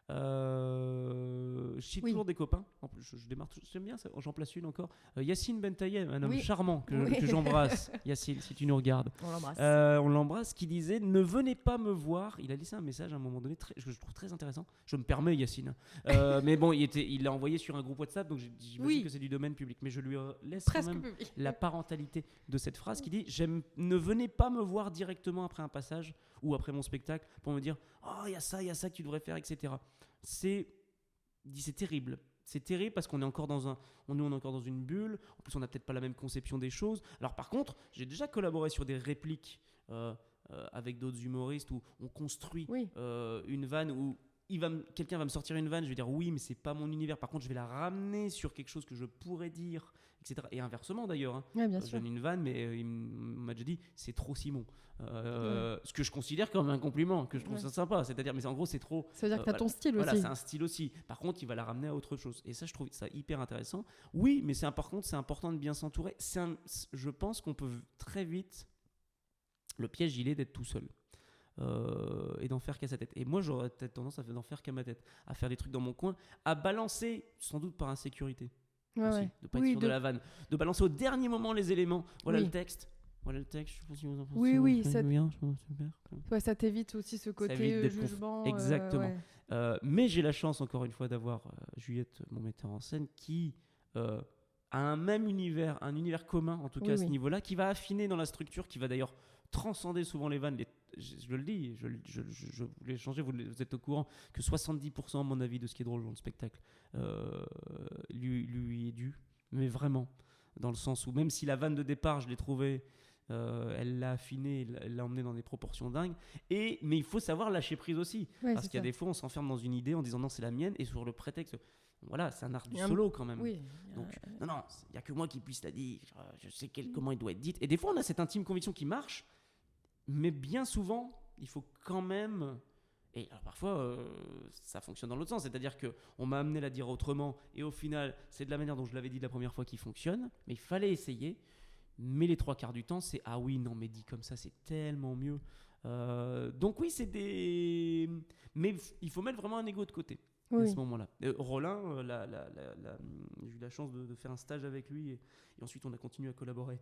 Je cite toujours des copains. En plus, je démarre. J'aime bien ça. J'en place une encore. Yacine Bentayeb, un homme charmant que j'embrasse. Yacine, si tu nous regardes, on l'embrasse. Qui disait ne venez pas me voir. Il a laissé un message à un moment donné que je trouve très intéressant. Je me permets, Yacine. Mais bon, il l'a envoyé sur un groupe WhatsApp, donc j'imagine que c'est du domaine public. Mais je lui laisse quand même la parentalité de cette phrase qui dit ne venez pas me voir directement après un passage ou après mon spectacle pour me dire oh il y a ça que tu devrais faire, etc. C'est terrible. C'est terrible parce qu'on est encore dans une bulle. En plus, on n'a peut-être pas la même conception des choses. Alors par contre, j'ai déjà collaboré sur des répliques avec d'autres humoristes où on construit une vanne où quelqu'un va me sortir une vanne, je vais dire oui, mais c'est pas mon univers. Par contre, je vais la ramener sur quelque chose que je pourrais dire, etc. Et inversement d'ailleurs. Je donne une vanne, mais il m'a déjà dit c'est trop Simon. Ce que je considère comme un compliment, que je trouve ça sympa. C'est-à-dire, mais en gros, c'est trop. Ça veut dire que t'as ton style aussi. Voilà, c'est un style aussi. Par contre, il va la ramener à autre chose. Et ça, je trouve ça hyper intéressant. Oui, mais par contre, c'est important de bien s'entourer. Je pense qu'on peut très vite. Le piège, il est d'être tout seul. Et d'en faire qu'à sa tête. Et moi, j'aurais peut-être tendance à d'en faire qu'à ma tête, à faire des trucs dans mon coin, à balancer, sans doute par insécurité, aussi, de pas être sûr de la vanne, de balancer au dernier moment les éléments. Voilà le texte, je sais pas si vous en pensez. Oui, ça bien, ça t'évite aussi ce côté jugement. Exactement. Mais j'ai la chance, encore une fois, d'avoir Juliette, mon metteur en scène, qui a un univers commun, en tout cas à ce niveau-là, qui va affiner dans la structure, qui va d'ailleurs transcender souvent les vannes. Je le dis, je voulais changer, vous êtes au courant que 70% à mon avis de ce qui est drôle dans le spectacle lui est dû, mais vraiment, dans le sens où même si la vanne de départ je l'ai trouvée, elle l'a affinée, elle l'a emmenée dans des proportions dingues, mais il faut savoir lâcher prise aussi, parce qu'il y a des fois on s'enferme dans une idée en disant non c'est la mienne, et sur le prétexte voilà, c'est un art du solo quand même. Donc non, il n'y a que moi qui puisse la dire, je sais comment il doit être dit, et des fois on a cette intime conviction qui marche. Mais bien souvent, il faut quand même... Et alors parfois, ça fonctionne dans l'autre sens. C'est-à-dire qu'on m'a amené à la dire autrement. Et au final, c'est de la manière dont je l'avais dit la première fois qui fonctionne. Mais il fallait essayer. Mais les 3/4 du temps, c'est « Ah oui, non, mais dit comme ça, c'est tellement mieux. » Donc oui, c'est des... Mais il faut mettre vraiment un ego de côté à ce moment-là. Rollin, j'ai eu la chance de faire un stage avec lui. Et ensuite, on a continué à collaborer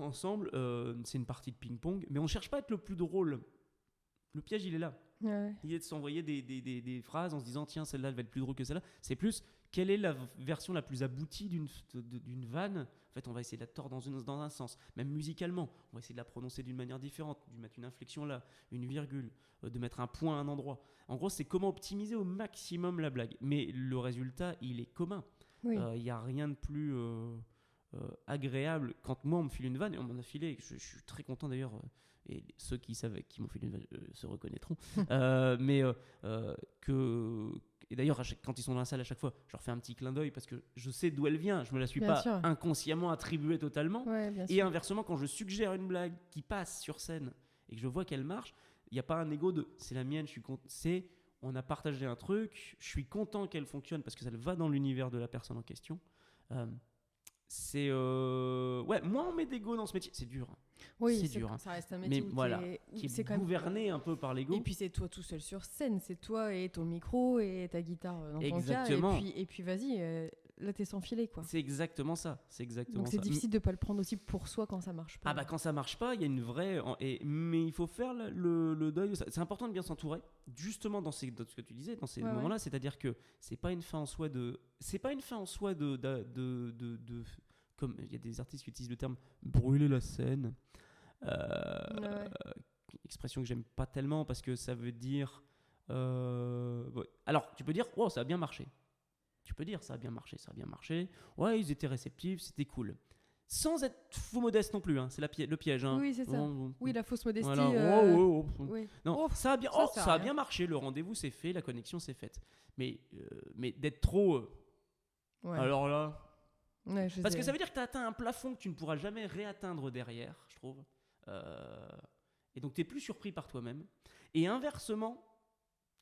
ensemble. C'est une partie de ping-pong, mais on cherche pas à être le plus drôle. Le piège, il est là. Ouais. L'idée de s'envoyer des phrases en se disant tiens celle-là elle va être plus drôle que celle-là, c'est plus quelle est la version la plus aboutie d'une vanne. En fait on va essayer de la tordre dans un sens, même musicalement on va essayer de la prononcer d'une manière différente, de mettre une inflexion là, une virgule, de mettre un point à un endroit. En gros c'est comment optimiser au maximum la blague, mais le résultat il est commun. Oui. Il n'y a rien de plus agréable quand moi on me file une vanne, et on m'en a filé, je suis très content d'ailleurs, et ceux qui savent qui m'ont filé une vanne se reconnaîtront, et d'ailleurs quand ils sont dans la salle à chaque fois je leur fais un petit clin d'œil parce que je sais d'où elle vient, je me la suis Bien pas sûr. inconsciemment attribuée totalement, Ouais, bien et sûr. inversement quand je suggère une blague qui passe sur scène et que je vois qu'elle marche, il n'y a pas un ego de c'est la mienne, je suis content, c'est on a partagé un truc, je suis content qu'elle fonctionne parce que ça va dans l'univers de la personne en question. Ouais, moins on met d'ego dans ce métier, c'est dur, Oui, c'est dur, hein. ça reste un métier Mais où voilà, où qui est c'est quand même... gouverné un peu par l'ego. Et puis c'est toi tout seul sur scène, c'est toi et ton micro et ta guitare dans ton Exactement. cas. Et puis vas-y, là t'es sans filet quoi. C'est exactement ça, c'est exactement Donc c'est ça. difficile de pas le prendre aussi pour soi quand ça marche pas. Ah bah quand ça marche pas, il y a une vraie... mais il faut faire le deuil de ça. C'est important de bien s'entourer, justement dans ce que tu disais, dans ces moments-là. Ouais. C'est-à-dire que c'est pas une fin en soi de... C'est pas une fin en soi de comme il y a des artistes qui utilisent le terme brûler la scène. Expression que j'aime pas tellement parce que ça veut dire... ouais. Alors tu peux dire, wow, ça a bien marché. Tu peux dire, ça a bien marché. Ouais, ils étaient réceptifs, c'était cool. Sans être faux modeste non plus, hein. C'est le piège. Hein. Oui, c'est ça. Oui, la fausse modestie. Voilà. Oui. Non, ça a bien marché, le rendez-vous s'est fait, la connexion s'est faite. Mais d'être trop... Alors là... Ouais, parce que ça veut dire que tu as atteint un plafond que tu ne pourras jamais réatteindre derrière, je trouve. Et donc tu n'es plus surpris par toi-même. Et inversement,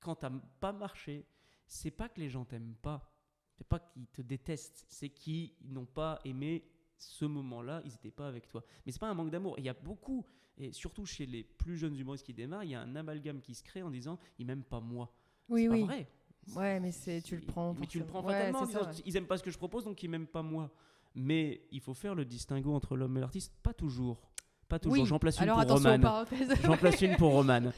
quand tu n'as pas marché, c'est pas que les gens t'aiment pas. C'est pas qu'ils te détestent, c'est qu'ils n'ont pas aimé ce moment-là, ils n'étaient pas avec toi. Mais c'est pas un manque d'amour. Il y a beaucoup, et surtout chez les plus jeunes humoristes qui démarrent, il y a un amalgame qui se crée en disant ils m'aiment pas moi. Oui, c'est oui. pas vrai. Ouais, mais tu le prends. Mais tu le prends fatalement en disant ils aiment pas ce que je propose, donc ils m'aiment pas moi. Mais il faut faire le distinguo entre l'homme et l'artiste. Pas toujours. Oui. J'en place une alors, pour Roman. J'en place une pour Roman.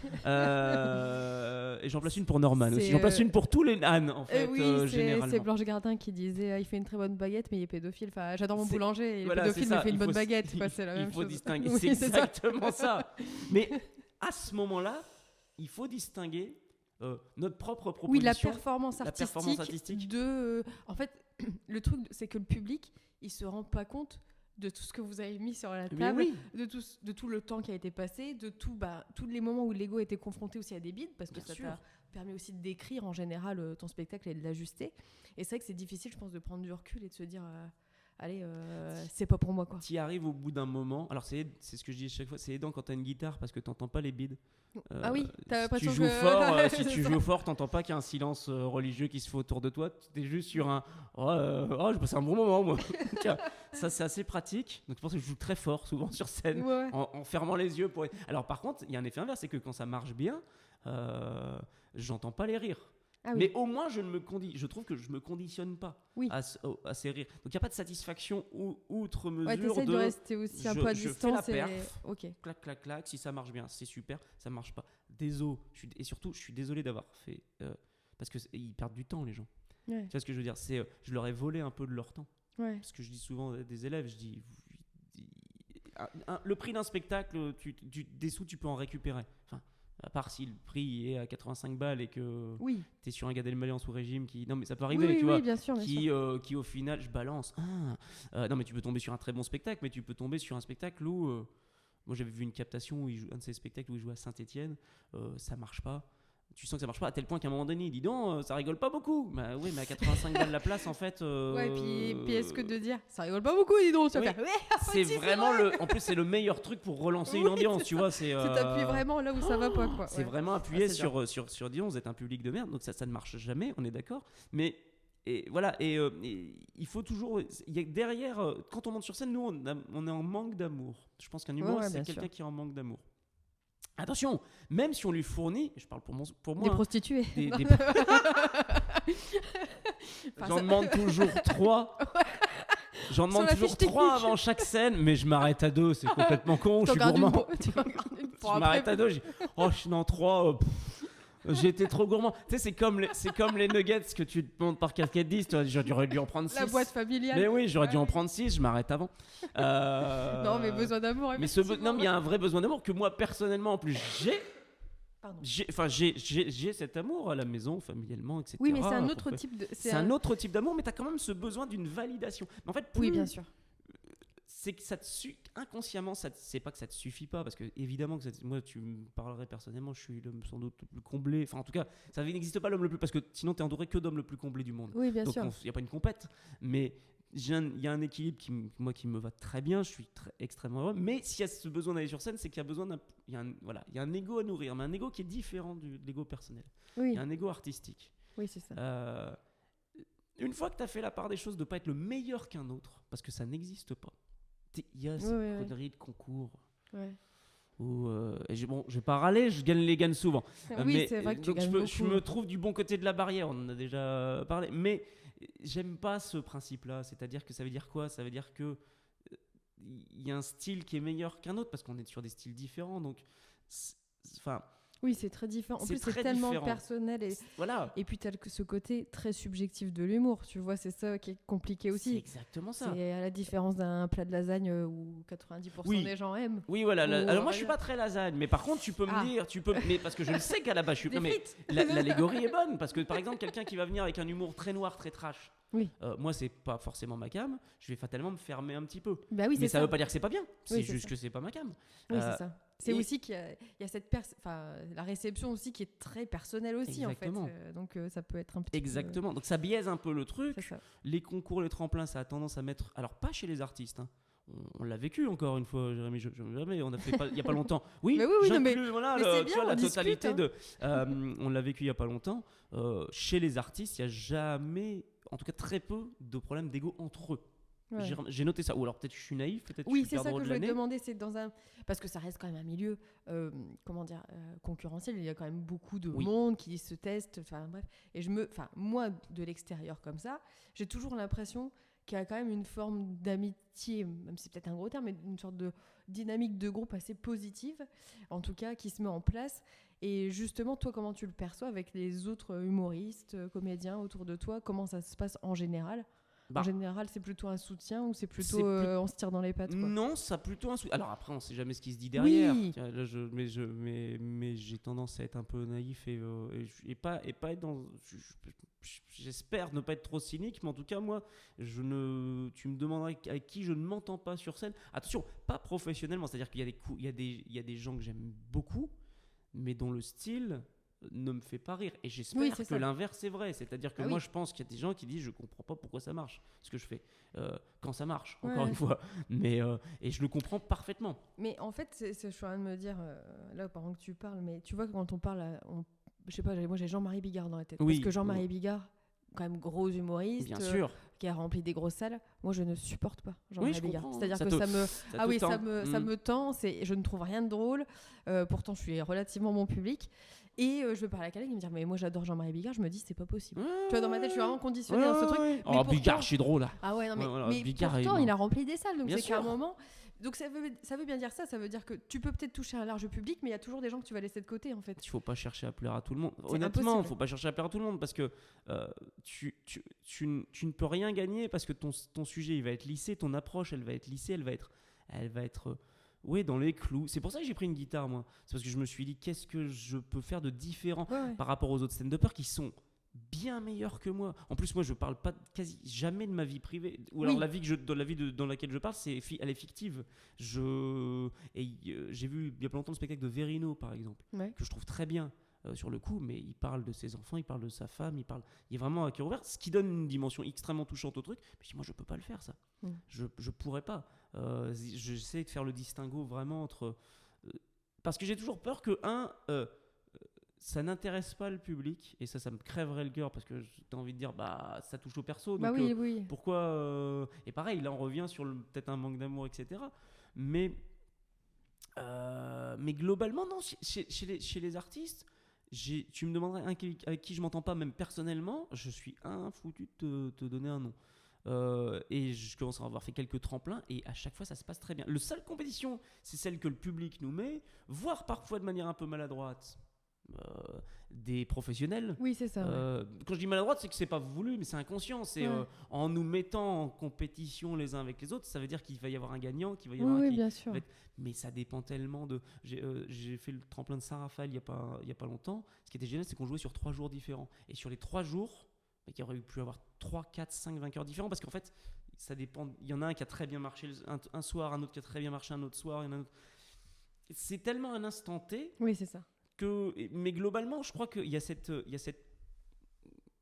Et j'en place une pour Norman aussi. J'en place une pour tous les ânes, en fait, généralement. C'est Blanche Gardin qui disait il fait une très bonne baguette, mais il est pédophile. Enfin, j'adore mon boulanger, il est pédophile, mais il fait une bonne baguette. C'est la même chose. Il faut distinguer. Oui, c'est exactement ça. Mais à ce moment-là, il faut distinguer notre propre proposition. Oui, la performance artistique. En fait, le truc, c'est que le public, il se rend pas compte de tout ce que vous avez mis sur la table, de tout le temps qui a été passé, de tous les moments où l'ego a été confronté aussi à des bides, parce que ça t'a permis aussi de décrire en général ton spectacle et de l'ajuster. Et c'est vrai que c'est difficile, je pense, de prendre du recul et de se dire allez, c'est pas pour moi quoi. Tu y arrives au bout d'un moment. Alors c'est ce que je dis à chaque fois, c'est aidant quand t'as une guitare parce que t'entends pas les bides. Ah oui, t'as si l'impression tu joues fort, si tu joues fort, t'entends pas qu'il y a un silence religieux qui se fait autour de toi. T'es juste sur un j'ai passé un bon moment moi. Ça c'est assez pratique. Donc je pense que je joue très fort souvent sur scène, en fermant les yeux. Alors par contre, il y a un effet inverse, c'est que quand ça marche bien, j'entends pas les rires. Ah oui. Mais au moins, je trouve que je me conditionne pas à ces rires. Donc il n'y a pas de satisfaction outre mesure. Ouais, t'essayes de rester aussi un peu à distance. Je fais la perf, clac, clac, clac. Si ça marche bien, c'est super. Ça marche pas, désolé. Et surtout, je suis désolé d'avoir fait... parce qu'ils perdent du temps, les gens. Ouais. Tu vois ce que je veux dire, je leur ai volé un peu de leur temps. Ouais. Parce que je dis souvent à des élèves, je dis... le prix d'un spectacle, des sous, tu peux en récupérer. Enfin... À part si le prix est à 85 balles et que t'es sur un Gad Elmaleh en sous-régime qui... Non mais ça peut arriver, tu vois. Bien sûr. Qui au final, je balance. Non mais tu peux tomber sur un très bon spectacle, mais tu peux tomber sur un spectacle où... moi j'avais vu une captation, un de ces spectacles où il joue à Saint-Étienne, ça marche pas. Tu sens que ça marche pas à tel point qu'à un moment donné il dit non, ça rigole pas beaucoup. Bah oui, mais à 85 balles la place en fait. Ouais, puis est-ce que de dire ça rigole pas beaucoup, dis donc. C'est vraiment en plus c'est le meilleur truc pour relancer une ambiance, tu vois. T'appuies vraiment là où ça va pas quoi. C'est vraiment appuyer sur disons, vous êtes un public de merde, donc ça ne marche jamais, on est d'accord. Mais voilà, il faut toujours. Derrière, quand on monte sur scène, nous on est en manque d'amour. Je pense qu'un humoriste c'est quelqu'un qui est en manque d'amour. Attention, même si on lui fournit, je parle pour moi, des prostituées. J'en demande toujours 3. J'en demande toujours 3 avant chaque scène, mais je m'arrête à 2, c'est complètement con, je suis gourmand. Je m'arrête à 2, je suis dans 3. J'ai été trop gourmand. Tu sais, c'est comme les nuggets que tu te montes par casquette 10. J'aurais dû en prendre 6. La boîte familiale. Mais oui, j'aurais dû en prendre 6. Je m'arrête avant. Non, mais besoin d'amour. Mais non, mais il y a un vrai besoin d'amour que moi, personnellement, en plus, j'ai. Pardon. J'ai cet amour à la maison, familialement, etc. Oui, mais c'est un autre type de. C'est un autre type d'amour, mais tu as quand même ce besoin d'une validation. Mais en fait, Oui, bien sûr. c'est que ça inconsciemment, c'est pas que ça te suffit pas, parce que évidemment que moi, tu me parlerais personnellement, je suis l'homme sans doute le plus comblé. Enfin, en tout cas, ça n'existe pas l'homme le plus, parce que sinon, tu es entouré que d'hommes le plus comblé du monde. Oui, bien sûr. Donc, il n'y a pas une compète, mais il y a un équilibre qui me va très bien. Je suis extrêmement heureux. Mais s'il y a ce besoin d'aller sur scène, c'est qu'il y a besoin il y a un ego à nourrir, mais un ego qui est différent de l'ego personnel. Oui. Il y a un ego artistique. Oui, c'est ça. Une fois que tu as fait la part des choses, de ne pas être le meilleur qu'un autre, parce que ça n'existe pas. Il y a ces conneries de concours. Ouais. Où, je vais pas râler, je gagne souvent. Oui, mais, c'est vrai que tu donc gagnes beaucoup. je me trouve du bon côté de la barrière, on en a déjà parlé. Mais j'aime pas ce principe-là. C'est-à-dire que ça veut dire quoi ? Ça veut dire que il y a un style qui est meilleur qu'un autre, parce qu'on est sur des styles différents. Donc, oui, c'est très différent. En plus, c'est tellement personnel. Voilà. Et puis, tu as ce côté très subjectif de l'humour. Tu vois, c'est ça qui est compliqué aussi. C'est exactement ça. C'est à la différence d'un plat de lasagne où 90% des gens aiment. Oui, voilà. Alors, moi, je suis pas très lasagne. Mais par contre, tu peux me dire... mais parce que je le sais qu'à la base, je suis... mais l'allégorie est bonne. Parce que, par exemple, quelqu'un qui va venir avec un humour très noir, très trash... Oui. Moi, c'est pas forcément ma cam. Je vais fatalement me fermer un petit peu. Bah oui, mais ça veut pas dire que c'est pas bien. C'est juste ça. Que c'est pas ma cam. Oui, c'est ça. C'est aussi qu'il y a cette la réception aussi qui est très personnelle aussi. Exactement. En fait. Donc ça peut être un petit Exactement. Donc ça biaise un peu le truc. C'est ça. Les concours, les tremplins, ça a tendance à mettre. Alors pas chez les artistes. Hein. On l'a vécu encore une fois, Jérémy. On a fait il y a pas longtemps. Oui. Mais oui, mais c'est bien, la discute, totalité de. On l'a vécu il y a pas longtemps. Chez les artistes, il y a jamais, en tout cas très peu, de problèmes d'ego entre eux. Ouais. J'ai noté ça. Ou alors peut-être que je suis naïf, peut-être que je suis perdreau de l'année. Oui, c'est ça que je voulais te demander. C'est dans un... Parce que ça reste quand même un milieu concurrentiel. Il y a quand même beaucoup de monde qui se testent. Enfin bref. Et moi, de l'extérieur comme ça, j'ai toujours l'impression qu'il y a quand même une forme d'amitié, même si c'est peut-être un gros terme, mais une sorte de dynamique de groupe assez positive, en tout cas, qui se met en place. Et justement, toi, comment tu le perçois avec les autres humoristes, comédiens autour de toi ? Comment ça se passe en général ? En général, c'est plutôt un soutien ou c'est plutôt on se tire dans les pattes, quoi. Non, ça plutôt un soutien. Alors après, on ne sait jamais ce qui se dit derrière. Oui. Tiens, là, mais j'ai tendance à être un peu naïf et pas être dans. J'espère ne pas être trop cynique, mais en tout cas, moi, tu me demanderais avec qui je ne m'entends pas sur scène. Attention, pas professionnellement, c'est-à-dire qu'il y a des gens que j'aime beaucoup, mais dont le style ne me fait pas rire. Et j'espère que l'inverse est vrai. C'est-à-dire que moi, je pense qu'il y a des gens qui disent je comprends pas pourquoi ça marche, ce que je fais. Quand ça marche, encore une fois. Mais, et je le comprends parfaitement. Mais en fait, je suis en train de me dire, là, pendant que tu parles, mais tu vois, quand on parle, je sais pas, moi j'ai Jean-Marie Bigard dans la tête. Parce que Jean-Marie Bigard, quand même gros humoriste, bien sûr. Qui a rempli des grosses salles. Moi, je ne supporte pas Jean-Marie Bigard. C'est-à-dire ça que ça me tend. Je ne trouve rien de drôle. Pourtant, je suis relativement bon public. Et je veux parler à quelqu'un qui me dit mais moi j'adore Jean-Marie Bigard, je me dis c'est pas possible. Tu vois, dans ma tête je suis vraiment conditionnée dans ce truc. Mais pourtant... Bigard, je suis drôle là. Ah ouais, non mais Bigard, pourtant il a rempli des salles, donc bien c'est qu'à un moment. Donc ça veut bien dire ça veut dire que tu peux peut-être toucher un large public, mais il y a toujours des gens que tu vas laisser de côté en fait. Il faut pas chercher à plaire à tout le monde. Honnêtement, il faut pas chercher à plaire à tout le monde parce que tu ne peux rien gagner parce que ton sujet il va être lissé, ton approche elle va être lissée, elle va être dans les clous. C'est pour ça que j'ai pris une guitare, moi. C'est parce que je me suis dit, qu'est-ce que je peux faire de différent par rapport aux autres stand-uppers qui sont bien meilleurs que moi. En plus, moi, je parle pas quasi jamais de ma vie privée. Ou alors, la vie dans laquelle je parle, elle est fictive. J'ai vu il y a pas longtemps le spectacle de Verino, par exemple, que je trouve très bien. Sur le coup, mais il parle de ses enfants, il parle de sa femme, il est vraiment à cœur ouvert, ce qui donne une dimension extrêmement touchante au truc. Mais moi, je peux pas le faire, ça. Je pourrais pas. J'essaie de faire le distinguo vraiment entre parce que j'ai toujours peur que ça n'intéresse pas le public et ça me crèverait le cœur parce que j'ai envie de dire ça touche au perso donc pourquoi et pareil là on revient sur peut-être un manque d'amour etc mais globalement non chez les artistes tu me demanderais avec qui je m'entends pas même personnellement je suis foutu de te donner un nom. Et je commence à avoir fait quelques tremplins et à chaque fois ça se passe très bien. La seule compétition c'est celle que le public nous met, voire parfois de manière un peu maladroite des professionnels. Oui, c'est ça. Ouais. Quand je dis maladroite, c'est que c'est pas voulu, mais c'est inconscient. C'est en nous mettant en compétition les uns avec les autres, ça veut dire qu'il va y avoir un gagnant, qu'il va y avoir Oui, un oui, bien sûr. Mais ça dépend tellement de. J'ai fait le tremplin de Saint-Raphaël il y a pas longtemps. Ce qui était génial, c'est qu'on jouait sur 3 jours différents. Et sur les 3 jours, il y aurait pu avoir 3, 4, 5 vainqueurs différents parce qu'en fait, ça dépend. Il y en a un qui a très bien marché un soir, un autre qui a très bien marché un autre soir, il y en a un autre. C'est tellement un instant T. Oui, c'est ça. Mais globalement, je crois qu'il y a cette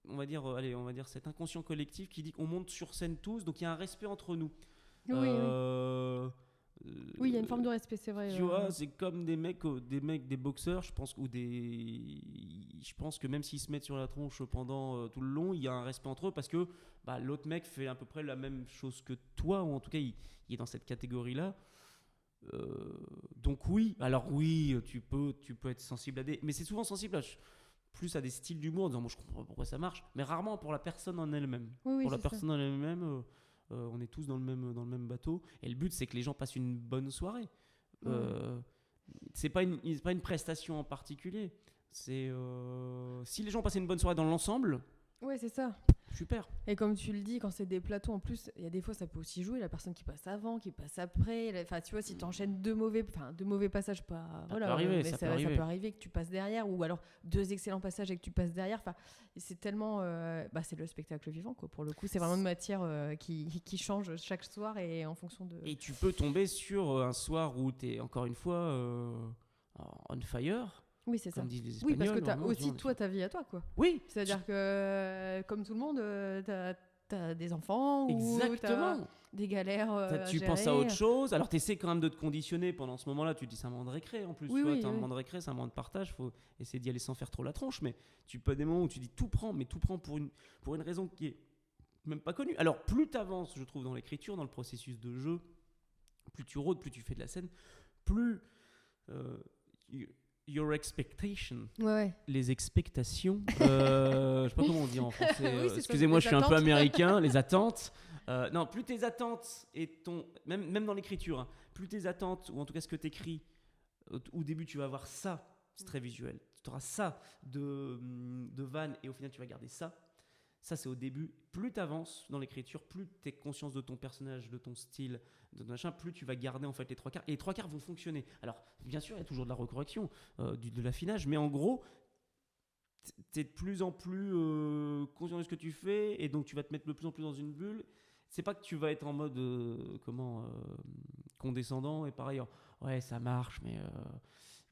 on va dire cet inconscient collectif qui dit qu'on monte sur scène tous, donc il y a un respect entre nous. Oui, oui, il y a une forme de respect, c'est vrai. Tu vois, c'est comme des boxeurs, je pense, je pense que même s'ils se mettent sur la tronche pendant tout le long, il y a un respect entre eux parce que l'autre mec fait à peu près la même chose que toi, ou en tout cas, il est dans cette catégorie-là. Donc oui, tu peux être sensible à mais c'est souvent sensible plus à des styles d'humour en disant moi je comprends pas pourquoi ça marche, mais rarement pour la personne en elle-même. Oui, pour la personne en elle-même, on est tous dans le même bateau, et le but c'est que les gens passent une bonne soirée. C'est pas une prestation en particulier. C'est si les gens passent une bonne soirée dans l'ensemble. Ouais, c'est ça. Super. Et comme tu le dis, quand c'est des plateaux, en plus, il y a des fois, ça peut aussi jouer la personne qui passe avant, qui passe après. Enfin, tu vois, si tu enchaînes deux mauvais passages, ça peut arriver que tu passes derrière, ou alors 2 excellents passages et que tu passes derrière. Enfin, c'est tellement, c'est le spectacle vivant, quoi. Pour le coup, c'est vraiment une matière qui change chaque soir et en fonction de. Et tu peux tomber sur un soir où tu es encore une fois on fire. Oui, c'est ça. Disent les Espagnols, oui, parce que tu as aussi ta vie à toi, quoi. Oui. C'est-à-dire que, comme tout le monde, t'as des enfants. Exactement. Ou t'as des galères. Tu penses à autre chose. Alors, tu essaies quand même de te conditionner pendant ce moment-là. Tu te dis, c'est un moment de récré en plus. Tu as un moment de récré, c'est un moment de partage. Il faut essayer d'y aller sans faire trop la tronche. Mais tu peux des moments où tu dis tout prend pour une raison qui est même pas connue. Alors, plus tu avances, je trouve, dans l'écriture, dans le processus de jeu, plus tu rôdes, plus tu fais de la scène, plus. Your expectation, les expectations, je sais pas comment on dit en français, excusez-moi, je suis un peu américain, les attentes, non, plus tes attentes et même dans l'écriture, hein, plus tes attentes, ou en tout cas ce que tu écris, au début tu vas avoir ça, c'est très visuel, tu auras ça de vannes et au final tu vas garder ça c'est au début. Plus tu avances dans l'écriture, plus tu es conscience de ton personnage, de ton style, de ton machin, plus tu vas garder en fait les 3/4. Et les 3/4 vont fonctionner. Alors, bien sûr, il y a toujours de la recorrection, de l'affinage, mais en gros, tu es de plus en plus conscient de ce que tu fais, et donc tu vas te mettre de plus en plus dans une bulle. C'est pas que tu vas être en mode condescendant et par ailleurs, ouais, ça marche, mais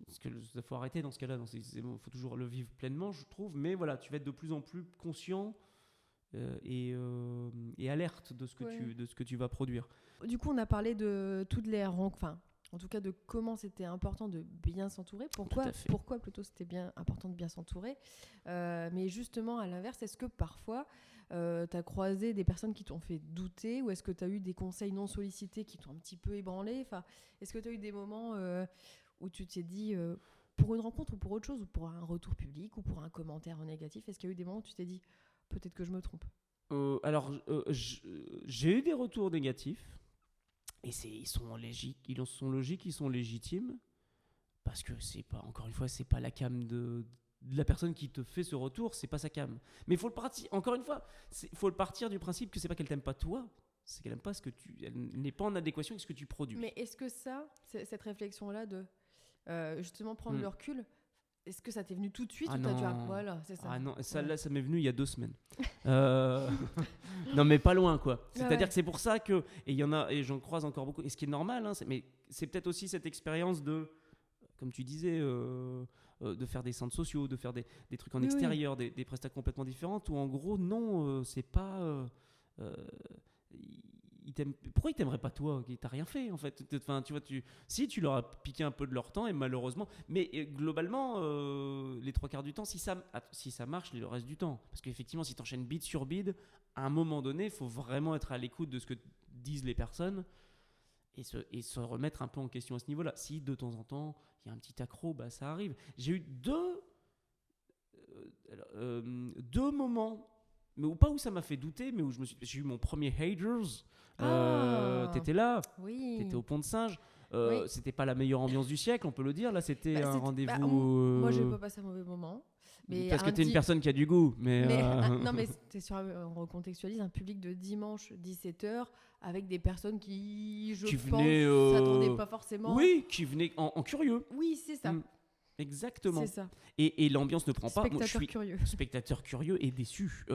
il faut arrêter dans ce cas-là. Il faut toujours le vivre pleinement, je trouve. Mais voilà, tu vas être de plus en plus conscient et alerte de ce que tu vas produire. Du coup, on a parlé de toutes les rencontres, en tout cas de comment c'était important de bien s'entourer. Pourquoi plutôt c'était bien important de bien s'entourer. Mais justement, à l'inverse, est-ce que parfois tu as croisé des personnes qui t'ont fait douter, ou est-ce que tu as eu des conseils non sollicités qui t'ont un petit peu ébranlé? Est-ce que tu as eu des moments où tu t'es dit, pour une rencontre ou pour autre chose, ou pour un retour public ou pour un commentaire négatif, est-ce qu'il y a eu des moments où tu t'es dit, peut-être que je me trompe? Alors, j'ai eu des retours négatifs, et ils sont logiques, ils sont légitimes, parce que encore une fois, c'est pas la cam de la personne qui te fait ce retour, c'est pas sa cam. Mais encore une fois, faut le partir du principe que c'est pas qu'elle t'aime pas toi, c'est qu'elle aime pas elle n'est pas en adéquation avec ce que tu produis. Mais est-ce que cette réflexion-là de justement prendre le recul, est-ce que ça t'est venu tout de suite, ou t'as dû voilà, c'est ça. Ah non, ça m'est venu il y a 2 semaines. Non, mais pas loin, quoi. C'est-à-dire que c'est pour ça que, et il y en a, et j'en croise encore beaucoup, et ce qui est normal, hein, mais c'est peut-être aussi cette expérience de, comme tu disais, de faire des centres sociaux, de faire des trucs en extérieur, des prestations complètement différentes, où en gros, non, c'est pas... pourquoi ils t'aimeraient pas toi? T'as rien fait en fait. Enfin, tu vois, si tu leur as piqué un peu de leur temps, et malheureusement, mais globalement, les 3/4 du temps, si ça marche, le reste du temps, parce qu'effectivement, si t'enchaînes bid sur bid, à un moment donné, il faut vraiment être à l'écoute de ce que disent les personnes et se remettre un peu en question à ce niveau-là. Si de temps en temps il y a un petit accro, ça arrive. J'ai eu deux moments, mais pas où ça m'a fait douter, mais où j'ai eu mon premier haters. T'étais là, t'étais au Pont de Singe. C'était pas la meilleure ambiance du siècle, on peut le dire. Là, c'était un rendez-vous. Moi, j'ai pas passé un mauvais moment. Mais parce que t'es une personne qui a du goût. non, mais on recontextualise un public de dimanche 17h avec des personnes qui, je pense, s'attendaient pas forcément. Oui, qui venaient en curieux. Oui, c'est ça. Exactement. C'est ça. Et l'ambiance ne prend pas. Spectateur Moi, je suis curieux. Spectateur curieux et déçu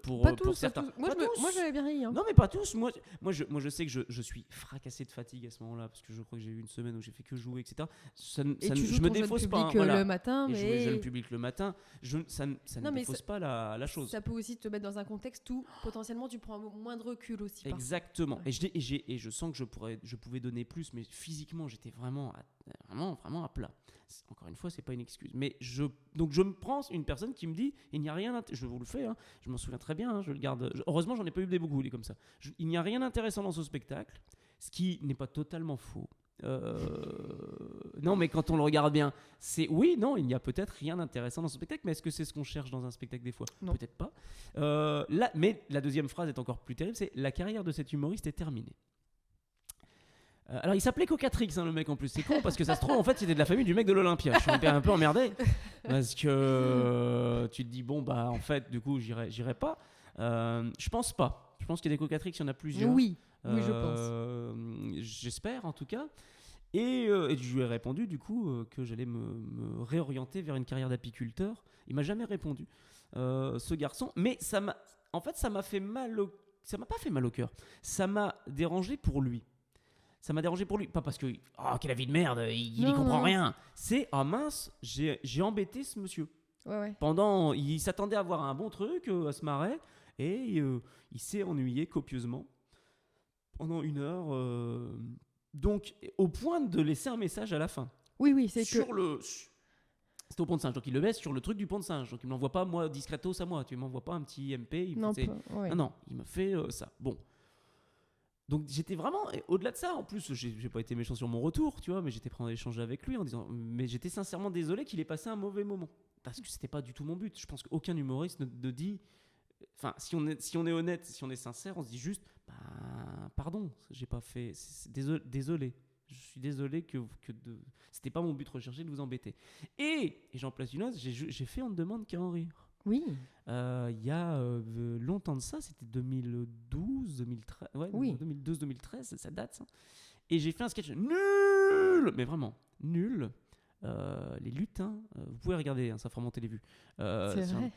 pour certains. Moi, j'avais bien ri. Hein. Non, mais pas tous. Moi, je sais que je suis fracassé de fatigue à ce moment-là parce que je crois que j'ai eu une semaine où j'ai fait que jouer, etc. Je me défausse pas. Le matin, et mais jouer jeune public le matin, ça ne défausse pas la chose. Ça peut aussi te mettre dans un contexte où potentiellement tu prends moins de recul aussi. Exactement. Ouais. Et je sens que je pouvais donner plus, mais physiquement, j'étais vraiment à plat. Encore une fois, c'est pas une excuse. Mais donc je me prends une personne qui me dit il n'y a rien. Je vous le fais. Hein, je m'en souviens très bien. Hein, je le garde. Heureusement, j'en ai pas eu des beaucoup comme ça. Il n'y a rien d'intéressant dans ce spectacle, ce qui n'est pas totalement faux. Non, mais quand on le regarde bien, il n'y a peut-être rien d'intéressant dans ce spectacle, mais est-ce que c'est ce qu'on cherche dans un spectacle des fois ? Non. Peut-être pas. Mais la deuxième phrase est encore plus terrible, c'est la carrière de cet humoriste est terminée. Alors il s'appelait Cocatrix, hein, le mec en plus. C'est con parce que ça se trouve en fait c'était de la famille du mec de l'Olympia. Je suis un peu emmerdé parce que tu te dis bon bah en fait du coup j'irai pas. Je pense pas. Je pense qu'il y a des Cocatrix, il y en a plusieurs. Oui, je pense. J'espère en tout cas. Et je lui ai répondu du coup que j'allais me réorienter vers une carrière d'apiculteur. Il m'a jamais répondu ce garçon, mais ça m'a fait mal ça m'a pas fait mal au cœur. Ça m'a dérangé pour lui. Pas parce que quelle vie de merde, il y comprend rien. C'est mince, j'ai embêté ce monsieur. Ouais. Il s'attendait à voir un bon truc, à se marrer, et il s'est ennuyé copieusement pendant 1 heure. Donc au point de laisser un message à la fin. Oui, c'est c'était au Pont de Singe, donc il le laisse sur le truc du Pont de Singe. Donc il me l'envoie pas moi discretos à moi. Tu m'envoies pas un petit MP. Non, il me fait ça. Bon. Donc j'étais vraiment, au-delà de ça, en plus j'ai pas été méchant sur mon retour, tu vois, mais j'étais prêt à échanger avec lui en disant, mais j'étais sincèrement désolé qu'il ait passé un mauvais moment, parce que c'était pas du tout mon but. Je pense qu'aucun humoriste ne dit, enfin si on est honnête, si on est sincère, on se dit juste, pardon, j'ai pas fait, désolé, je suis désolé que c'était pas mon but recherché de vous embêter. Et j'en place une autre, j'ai fait On ne demande qu'à en rire. Oui. Il y a longtemps de ça, c'était 2012, 2013, oui. 2012-2013, ça date ça. Et j'ai fait un sketch nul, mais vraiment nul. Les lutins, vous pouvez regarder, hein, ça fera monter les vues. C'est vrai.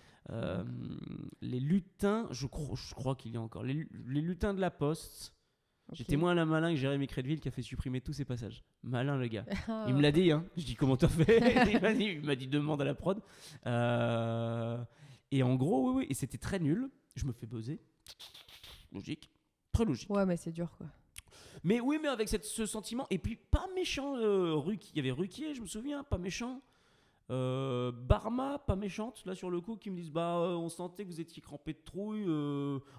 Les lutins, je crois qu'il y a encore. Les lutins de la Poste. Okay. J'étais moins malin que Jérémy Crédville qui a fait supprimer tous ces passages. Malin le gars. Il me l'a dit, hein. Je dis comment t'as fait. Il m'a dit demande à la prod. Et en gros, oui, et c'était très nul. Je me fais buzzer. Logique. Très logique. Ouais, mais c'est dur quoi. Mais oui, mais avec ce sentiment. Et puis pas méchant. Il y avait Ruquier, je me souviens, pas méchant. Barma, pas méchante, là sur le coup, qui me disent on sentait que vous étiez crampé de trouille,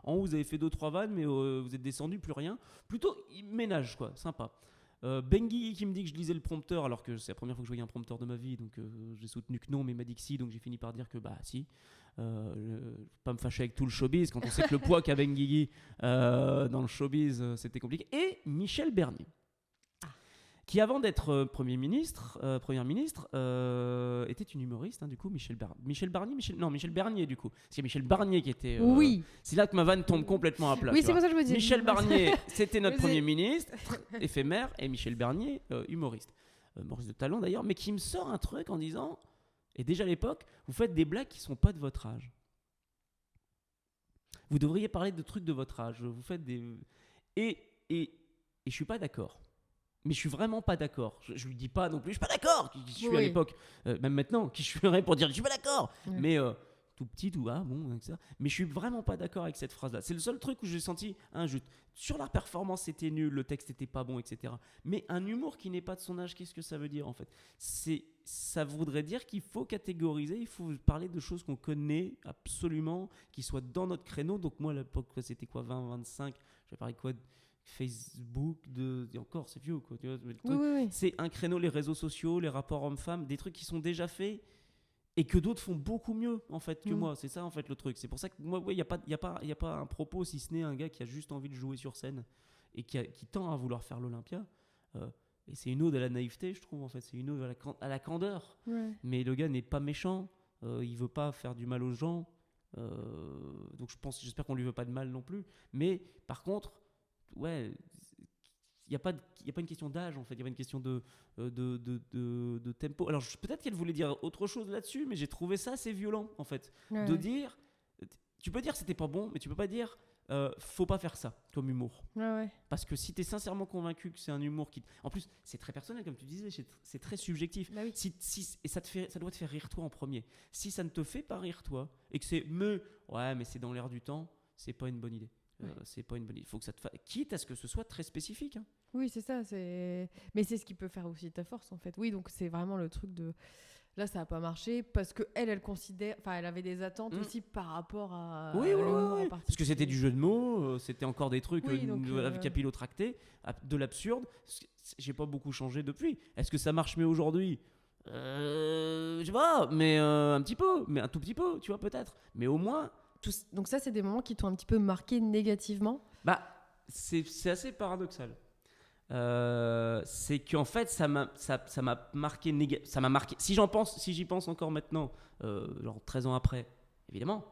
en haut vous avez fait 2-3 vannes, mais vous êtes descendu, plus rien. Plutôt ménage, quoi, sympa. Benguy qui me dit que je lisais le prompteur, alors que c'est la première fois que je voyais un prompteur de ma vie, donc j'ai soutenu que non, mais il m'a dit que si, donc j'ai fini par dire que si. Pas me fâcher avec tout le showbiz, quand on sait que le poids qu'a Benguy dans le showbiz, c'était compliqué. Et Michel Bernier. Qui avant d'être Première ministre, était une humoriste, hein, du coup, Michel Bernier, du coup. C'est Michel Barnier qui était... oui. C'est là que ma vanne tombe complètement à plat. Oui, c'est pour ça que je me dis. Michel Barnier, c'était notre Premier ministre, éphémère, et Michel Bernier, humoriste. Humoriste de talent d'ailleurs, mais qui me sort un truc en disant, et déjà à l'époque, vous faites des blagues qui ne sont pas de votre âge. Vous devriez parler de trucs de votre âge. Vous faites des... Et je suis pas d'accord. Mais je suis vraiment pas d'accord. Je lui dis pas non plus, je suis pas d'accord. Qui je suis à l'époque, même maintenant, qui je serais pour dire je suis pas d'accord. Mais tout petit, etc. Mais je suis vraiment pas d'accord avec cette phrase-là. C'est le seul truc où j'ai senti sur la performance, c'était nul, le texte était pas bon, etc. Mais un humour qui n'est pas de son âge, qu'est-ce que ça veut dire en fait ? Ça voudrait dire qu'il faut catégoriser, il faut parler de choses qu'on connaît absolument, qui soient dans notre créneau. Donc moi à l'époque, c'était quoi, 20, 25, je vais parler quoi Facebook, et encore c'est vieux quoi, tu vois, oui. C'est un créneau, les réseaux sociaux, les rapports hommes-femmes, des trucs qui sont déjà faits et que d'autres font beaucoup mieux en fait que moi. C'est ça en fait le truc. C'est pour ça que moi, il y a pas un propos, si ce n'est un gars qui a juste envie de jouer sur scène et qui tend à vouloir faire l'Olympia. Et c'est une ode à la naïveté, je trouve en fait. C'est une ode à la candeur. Ouais. Mais le gars n'est pas méchant. il veut pas faire du mal aux gens. Donc j'espère qu'on lui veut pas de mal non plus. Mais par contre, ouais, il n'y a pas une question d'âge en fait, il y a pas une question de tempo. Alors peut-être qu'elle voulait dire autre chose là-dessus, mais j'ai trouvé ça assez violent en fait. Ouais, De ouais. dire, tu peux dire c'était pas bon, mais tu peux pas dire faut pas faire ça comme humour. Ouais, ouais. Parce que si tu es sincèrement convaincu que c'est un humour qui. En plus, c'est très personnel, comme tu disais, c'est très subjectif. Bah oui. Et ça doit te faire rire toi en premier. Si ça ne te fait pas rire toi, et que ouais, mais c'est dans l'air du temps, c'est pas une bonne idée. Ouais. C'est pas une bonne idée. Faut que ça te quitte à ce que ce soit très spécifique. Hein. Oui, c'est ça. Mais c'est ce qui peut faire aussi ta force, en fait. Oui, donc c'est vraiment le truc de... Là, ça n'a pas marché parce que elle considère... Enfin, elle avait des attentes aussi par rapport à Oui, l'humour en oui. particulier. Parce que c'était du jeu de mots, c'était encore des trucs Oui, donc, capillotractés, de l'absurde. J'ai pas beaucoup changé depuis. Est-ce que ça marche mieux aujourd'hui ? Je sais pas, mais un petit peu, mais un tout petit peu, tu vois, peut-être. Mais au moins, Donc ça, c'est des moments qui t'ont un petit peu marqué négativement. bah, c'est assez paradoxal. C'est qu'en fait, ça m'a marqué, ça m'a marqué. Si j'y pense encore maintenant, genre 13 ans après, évidemment.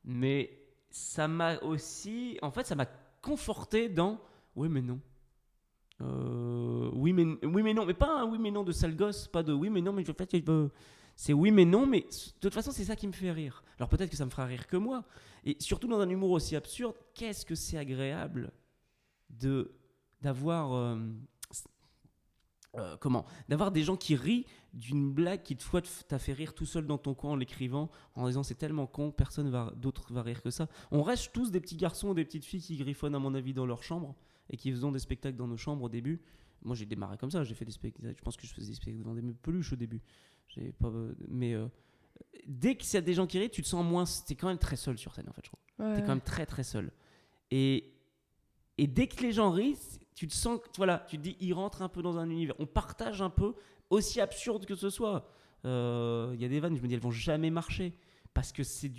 Mais ça m'a aussi, en fait, ça m'a conforté dans oui mais non. Oui mais non, mais pas un oui mais non de sale gosse, pas de oui mais non mais en fait c'est oui mais non, mais de toute façon c'est ça qui me fait rire. Alors peut-être que ça me fera rire que moi, et surtout dans un humour aussi absurde, qu'est-ce que c'est agréable d'avoir d'avoir des gens qui rient d'une blague qui toi t'a fait rire tout seul dans ton coin en l'écrivant, en disant c'est tellement con, personne d'autre va rire que ça. On reste tous des petits garçons ou des petites filles qui griffonnent à mon avis dans leur chambre et qui faisaient des spectacles dans nos chambres au début. Moi j'ai démarré comme ça, j'ai fait des spectacles, je pense que je faisais des spectacles devant des peluches au début. Mais dès qu'il y a des gens qui rient, tu te sens moins, t'es quand même très seul sur scène en fait, je trouve. Ouais. T'es quand même très très seul. Et dès que les gens rient, tu te sens, voilà, tu te dis, ils rentrent un peu dans un univers. On partage un peu, aussi absurde que ce soit. Il y a des vannes, je me dis, elles vont jamais marcher. Parce que c'est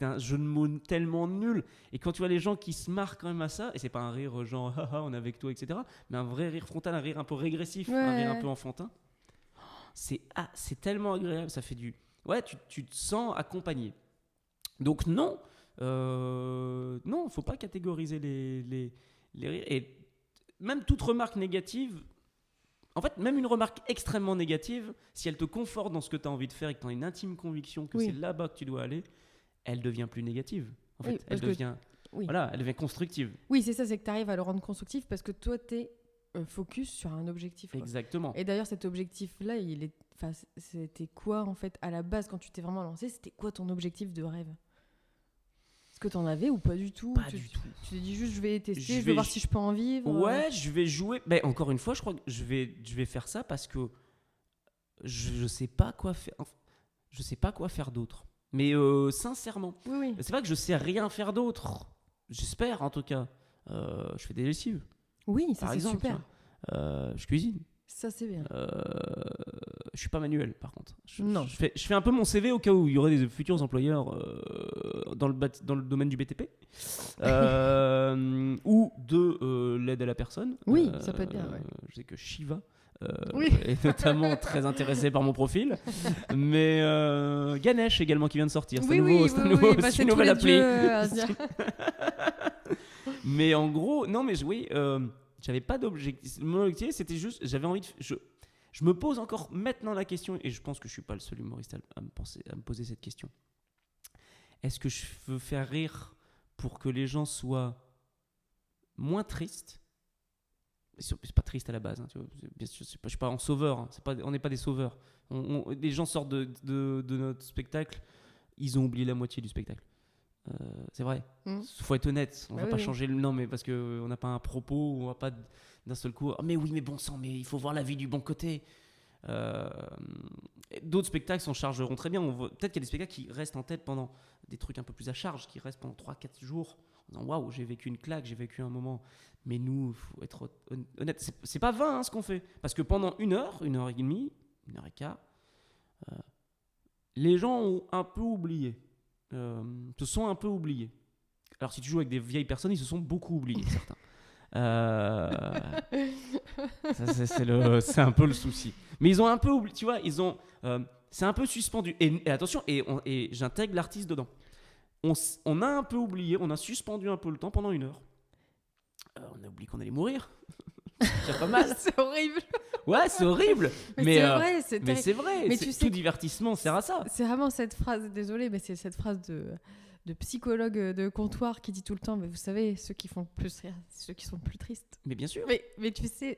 un jeu de mots tellement nul. Et quand tu vois les gens qui se marrent quand même à ça, et c'est pas un rire genre, haha, on est avec toi, etc., mais un vrai rire frontal, un rire un peu régressif, un rire un peu enfantin, c'est tellement agréable, ça fait du... Ouais, tu te sens accompagné. Donc non, faut pas catégoriser les rires. Et même toute remarque négative, en fait, même une remarque extrêmement négative, si elle te conforte dans ce que tu as envie de faire et que tu as une intime conviction que c'est là-bas que tu dois aller, elle devient plus négative. En fait, elle devient constructive. Oui, c'est ça, c'est que tu arrives à le rendre constructif parce que toi, tu es focus sur un objectif. Quoi. Exactement. Et d'ailleurs, cet objectif-là, c'était quoi en fait à la base quand tu t'es vraiment lancé ? C'était quoi ton objectif de rêve ? Est-ce que t'en avais ou pas du tout ? Pas du tout. Tu t'es dit juste je vais tester, je vais voir si je peux en vivre. Ouais, je vais jouer. Ben, encore une fois, je crois que je vais faire ça parce que je sais pas quoi faire. Enfin, je sais pas quoi faire d'autre. Mais sincèrement, oui. C'est pas que je sais rien faire d'autre. J'espère en tout cas. Je fais des lessives. Oui, ça par c'est exemple, super. Je cuisine. Ça c'est bien. Je suis pas manuel par contre. Non. Je fais un peu mon CV au cas où il y aurait des futurs employeurs dans le domaine du BTP ou de l'aide à la personne. Oui, ça peut être bien. Ouais. Je sais que Shiva oui. est notamment très intéressé par mon profil, mais Ganesh également qui vient de sortir. C'est une nouvelle appli. Mais en gros, non mais oui. J'avais pas d'objectif. Mon objectif, c'était juste, j'avais envie de. Je me pose encore maintenant la question, et je pense que je suis pas le seul humoriste à me poser cette question. Est-ce que je veux faire rire pour que les gens soient moins tristes ? C'est pas triste à la base, hein, tu vois. Bien sûr, je suis pas en sauveur. Hein, on n'est pas des sauveurs. Les gens sortent de notre spectacle, ils ont oublié la moitié du spectacle. C'est vrai. Faut être honnête. On va pas changer le nom, mais parce que on n'a pas un propos, on va pas d'un seul coup. Oh, mais oui, mais bon sang, mais il faut voir la vie du bon côté. D'autres spectacles s'en chargeront très bien. Peut-être qu'il y a des spectacles qui restent en tête pendant des trucs un peu plus à charge, qui restent pendant 3-4 jours. En disant waouh, j'ai vécu une claque, j'ai vécu un moment. Mais nous, faut être honnête. C'est pas vain hein, ce qu'on fait, parce que pendant 1 heure, 1 heure et demie, 1 heure et quart, les gens ont un peu oublié. Se sont un peu oubliés. Alors si tu joues avec des vieilles personnes, ils se sont beaucoup oubliés, certains. Ça, c'est un peu le souci. Mais ils ont un peu oublié, tu vois, c'est un peu suspendu. Et attention, et j'intègre l'artiste dedans. On a un peu oublié, on a suspendu un peu le temps pendant 1 heure. On a oublié qu'on allait mourir. C'est pas mal. C'est horrible. Ouais, c'est horrible. Mais c'est vrai, mais c'est vrai. Mais tu sais tout divertissement sert à ça. C'est vraiment cette phrase, désolée, mais c'est cette phrase de psychologue de comptoir qui dit tout le temps, mais vous savez, ceux qui font le plus rire, c'est ceux qui sont le plus tristes. Mais bien sûr. Mais tu sais,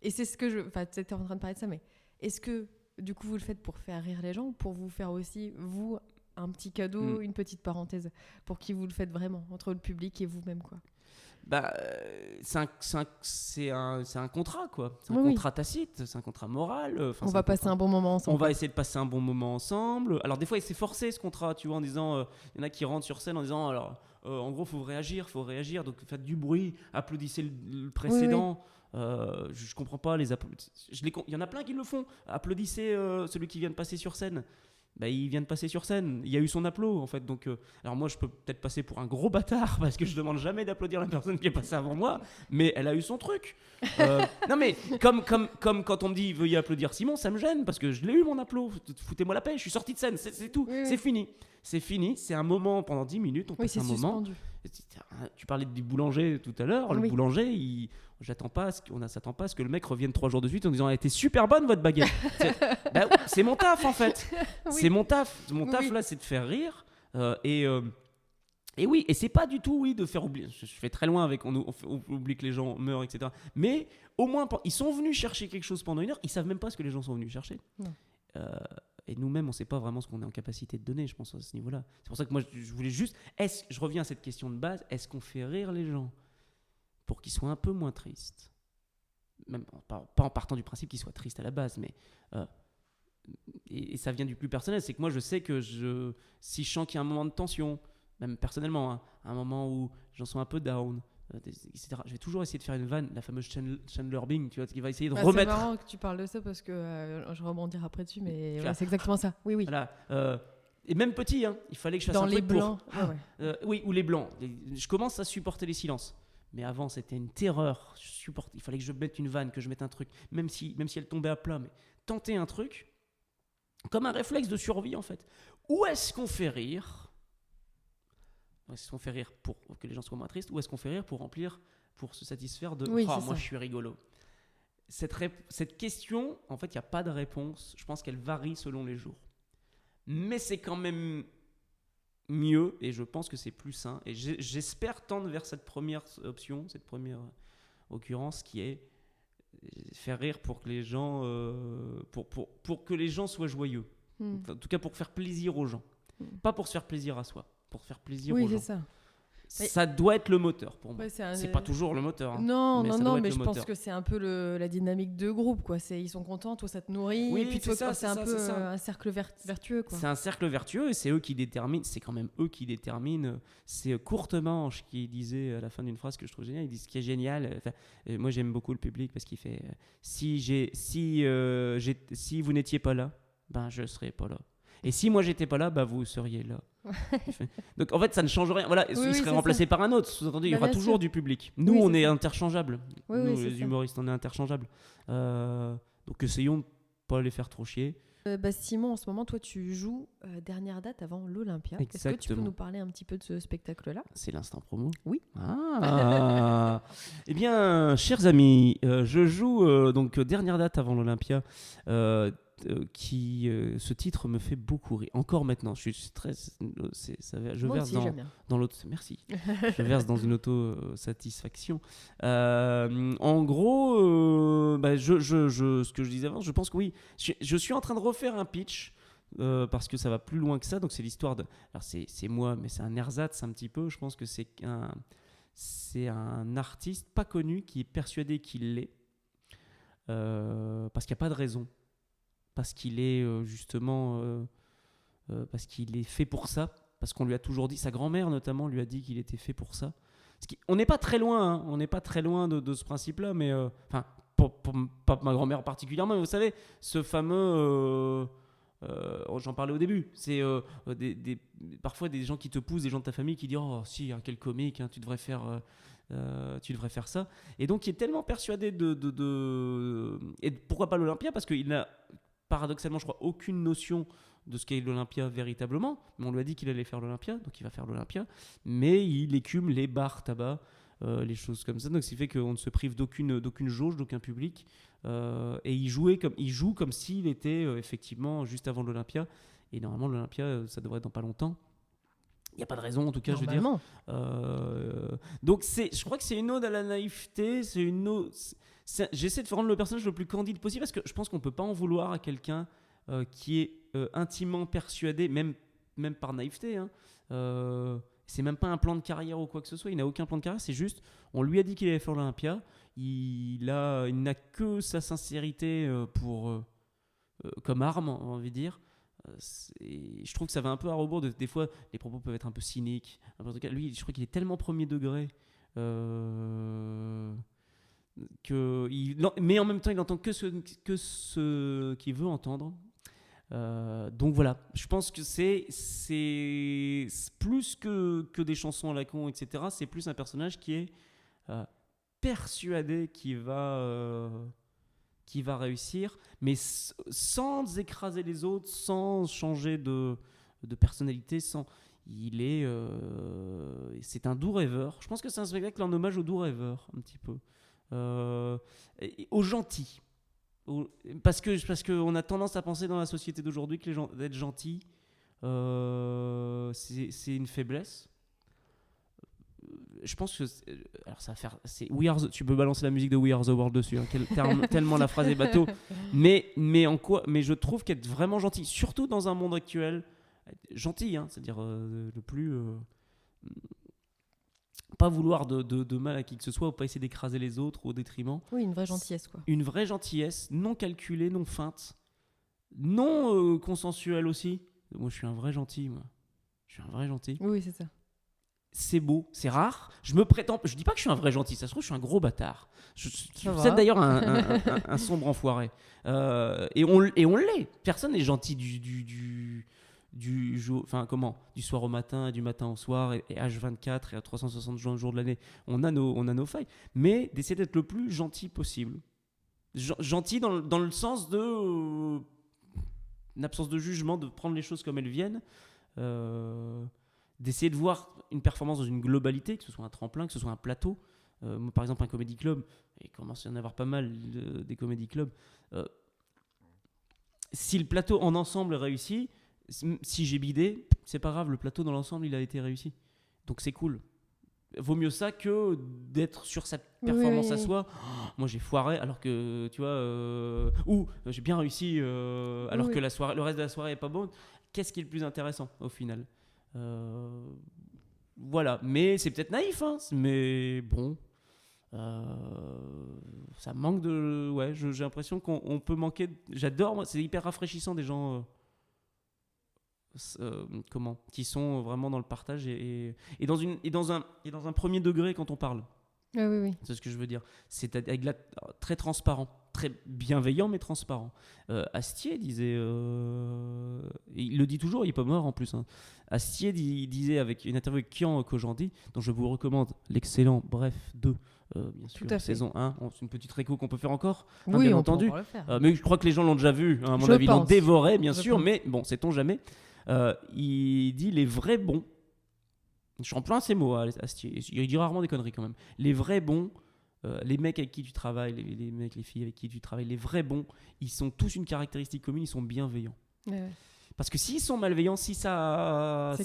et c'est ce que je... Enfin, tu étais en train de parler de ça, mais est-ce que, du coup, vous le faites pour faire rire les gens ou pour vous faire aussi, vous, un petit cadeau, une petite parenthèse, pour qui vous le faites vraiment, entre le public et vous-même, quoi? Bah, c'est un contrat, quoi. C'est un Oui. contrat tacite, c'est un contrat moral. On va passer un bon moment ensemble. On va essayer de passer un bon moment ensemble. Alors, des fois, c'est forcé ce contrat, tu vois, en disant, il y en a qui rentrent sur scène en disant, alors, en gros, faut réagir, donc faites du bruit, applaudissez le précédent. Je comprends pas les applaudissements. Il y en a plein qui le font. Applaudissez celui qui vient de passer sur scène. Bah, il vient de passer sur scène, il y a eu son applaud en fait, donc alors moi je peux peut-être passer pour un gros bâtard parce que je demande jamais d'applaudir la personne qui est passée avant moi, mais elle a eu son truc. Non mais comme quand on me dit veuillez applaudir Simon, ça me gêne parce que je l'ai eu mon applaud, foutez-moi la paix, je suis sorti de scène, c'est tout, c'est fini, c'est un moment pendant 10 minutes, on passe un moment. Tu parlais du boulanger tout à l'heure, le boulanger on s'attend pas à ce que le mec revienne 3 jours de suite en disant elle était super bonne votre baguette. C'est mon taf en fait. C'est mon taf là, c'est de faire rire et oui, et c'est pas du tout de faire oublier. Je fais très loin avec on oublie que les gens meurent, etc. Mais au moins ils sont venus chercher quelque chose pendant 1 heure, ils savent même pas ce que les gens sont venus chercher. Et nous-mêmes, on sait pas vraiment ce qu'on est en capacité de donner, je pense, à ce niveau-là. C'est pour ça que moi, je voulais juste... Je reviens à cette question de base, est-ce qu'on fait rire les gens pour qu'ils soient un peu moins tristes? Même pas en partant du principe qu'ils soient tristes à la base, mais... et ça vient du plus personnel, c'est que moi, je sais que si je sens qu'il y a un moment de tension, même personnellement, hein, un moment où j'en sens un peu down, etc. Je vais toujours essayer de faire une vanne, la fameuse Chandler Bing, tu vois, qui va essayer de remettre. C'est marrant que tu parles de ça parce que je rebondirai après dessus, mais c'est exactement ça. Oui. Voilà. Et même petit, hein, il fallait que je fasse dans un les truc blancs. Oui, ou les blancs. Je commence à supporter les silences. Mais avant, c'était une terreur. Il fallait que je mette une vanne, que je mette un truc, même si elle tombait à plat. Mais tenter un truc, comme un réflexe de survie en fait. Où est-ce qu'on fait rire? Est-ce qu'on fait rire pour que les gens soient moins tristes, ou est-ce qu'on fait rire pour se satisfaire de moi je suis rigolo? Cette question, en fait, il n'y a pas de réponse. Je pense qu'elle varie selon les jours. Mais c'est quand même mieux, et je pense que c'est plus sain. Et j'espère tendre vers cette première option, cette première occurrence, qui est faire rire pour que les gens, pour que les gens soient joyeux. Enfin, en tout cas, pour faire plaisir aux gens. Pas pour se faire plaisir à soi. Pour faire plaisir aux gens. Oui, c'est ça. Ça doit être le moteur pour moi. Ouais, c'est pas toujours le moteur. Hein. Non, mais je pense que c'est un peu la dynamique de groupe, quoi. Ils sont contents, toi ça te nourrit, et puis toi c'est un peu un cercle vertueux, quoi. C'est un cercle vertueux, et c'est eux qui déterminent. C'est quand même eux qui déterminent. C'est Courtemanche qui disait à la fin d'une phrase que je trouve géniale. Il dit ce qui est génial. Moi j'aime beaucoup le public parce qu'il fait si vous n'étiez pas là, ben je serais pas là. Et si moi j'étais pas là, bah vous seriez là. Donc en fait ça ne change rien. Voilà, il serait remplacé par un autre. Sous-entendu, il y aura toujours du public. Nous on est interchangeables. Nous les humoristes on est interchangeables. Donc essayons de pas les faire trop chier. Simon, en ce moment toi tu joues dernière date avant l'Olympia. Exactement. Est-ce que tu peux nous parler un petit peu de ce spectacle-là? C'est l'instant promo. Oui. Eh bien, chers amis, je joue donc dernière date avant l'Olympia. Ce titre me fait beaucoup rire. Encore maintenant, je suis très. Moi aussi, j'aime bien. Dans l'auto. Merci. Je verse dans une auto-satisfaction. En gros, ce que je disais avant, je pense que oui. Je suis en train de refaire un pitch. Parce que ça va plus loin que ça. Donc c'est l'histoire de. Alors c'est moi, mais c'est un ersatz un petit peu. Je pense que c'est un artiste pas connu qui est persuadé qu'il l'est. Parce qu'il n'y a pas de raison. Parce qu'il est parce qu'il est fait pour ça, parce qu'on lui a toujours dit, sa grand-mère notamment lui a dit qu'il était fait pour ça. On n'est pas très loin, hein, on n'est pas très loin de ce principe-là, mais enfin, pas ma grand-mère particulièrement, mais vous savez, ce fameux, j'en parlais au début, c'est parfois des gens qui te poussent, des gens de ta famille qui disent oh si, hein, quel comique, hein, tu devrais faire ça. Et donc il est tellement persuadé et pourquoi pas l'Olympia, parce qu'il n'a paradoxalement, je crois, aucune notion de ce qu'est l'Olympia véritablement. Mais on lui a dit qu'il allait faire l'Olympia, donc il va faire l'Olympia. Mais il écume les bars tabac, les choses comme ça. Donc, ce qui fait qu'on ne se prive d'aucune jauge, d'aucun public. Et il joue comme s'il était effectivement juste avant l'Olympia. Et normalement, l'Olympia, ça devrait être dans pas longtemps. Il n'y a pas de raison, en tout cas, je veux dire. Donc, je crois que c'est une ode à la naïveté. J'essaie de rendre le personnage le plus candide possible parce que je pense qu'on ne peut pas en vouloir à quelqu'un qui est intimement persuadé, même par naïveté. C'est même pas un plan de carrière ou quoi que ce soit. Il n'a aucun plan de carrière. C'est juste, on lui a dit qu'il allait faire l'Olympia. Il n'a que sa sincérité comme arme, on a envie de dire. Je trouve que ça va un peu à rebours des fois les propos peuvent être un peu cyniques. Lui, je crois qu'il est tellement premier degré mais en même temps il n'entend que ce qu'il veut entendre. Donc voilà, je pense que c'est plus que des chansons à la con, etc. C'est plus un personnage qui est persuadé qu'il va réussir, mais sans écraser les autres, sans changer de personnalité, c'est un doux rêveur. Je pense que c'est un spectacle en hommage aux doux rêveurs, un petit peu. Aux gentils. Parce qu'on a tendance à penser dans la société d'aujourd'hui que d'être gentil, c'est une faiblesse. Je pense que alors ça va faire tu peux balancer la musique de We Are the World dessus, hein, tellement la phrase est bateau, mais je trouve qu'être vraiment gentil, surtout dans un monde actuel, gentil, hein, c'est-à-dire le plus pas vouloir de mal à qui que ce soit, ou pas essayer d'écraser les autres au détriment. Oui, une vraie gentillesse, quoi. Une vraie gentillesse, non calculée, non feinte, non consensuelle aussi. Moi, je suis un vrai gentil, moi. Je suis un vrai gentil. Oui, c'est ça. C'est beau, c'est rare. Je dis pas que je suis un vrai gentil, ça se trouve je suis un gros bâtard. Je suis d'ailleurs un sombre enfoiré. Et on l'est. Personne n'est gentil du soir au matin et du matin au soir et H24 et à 360 jours de l'année. On a nos failles, mais d'essayer d'être le plus gentil possible. Gentil dans le sens de une absence de jugement, de prendre les choses comme elles viennent. D'essayer de voir une performance dans une globalité, que ce soit un tremplin, que ce soit un plateau. Moi, par exemple, un comédie club, et il commence à y en avoir pas mal des comédie clubs. Si le plateau en ensemble est réussi, si j'ai bidé, c'est pas grave, le plateau dans l'ensemble, il a été réussi. Donc c'est cool. Vaut mieux ça que d'être sur sa performance à soi. Oh, moi j'ai foiré alors que tu vois, ou j'ai bien réussi alors que le reste de la soirée est pas bon. Qu'est-ce qui est le plus intéressant au final? Voilà, mais c'est peut-être naïf, hein, mais bon, ça manque de. Ouais, j'ai l'impression qu'on peut manquer. J'adore, moi, c'est hyper rafraîchissant des gens qui sont vraiment dans le partage et dans un premier degré quand on parle. Oui. C'est ce que je veux dire. C'est très transparent, très bienveillant mais transparent. Astier disait, il le dit toujours, il n'est pas mort en plus. Hein. Astier disait avec une interview avec Kian Kojandi, dont je vous recommande l'excellent Bref 2, bien sûr, saison 1. C'est une petite réco qu'on peut faire encore, oui, bien on entendu. peut le faire. Mais je crois que les gens l'ont déjà vu, hein, à mon avis, ils l'ont dévoré, bien sûr, pense. mais bon, sait-on jamais. Il dit les vrais bons. Je emploie ces mots, Astier. Il dit rarement des conneries quand même. Les vrais bons, les mecs avec qui tu travailles, les mecs, les filles avec qui tu travailles, les vrais bons, ils sont tous une caractéristique commune, ils sont bienveillants. Ouais. Parce que s'ils sont malveillants, si ça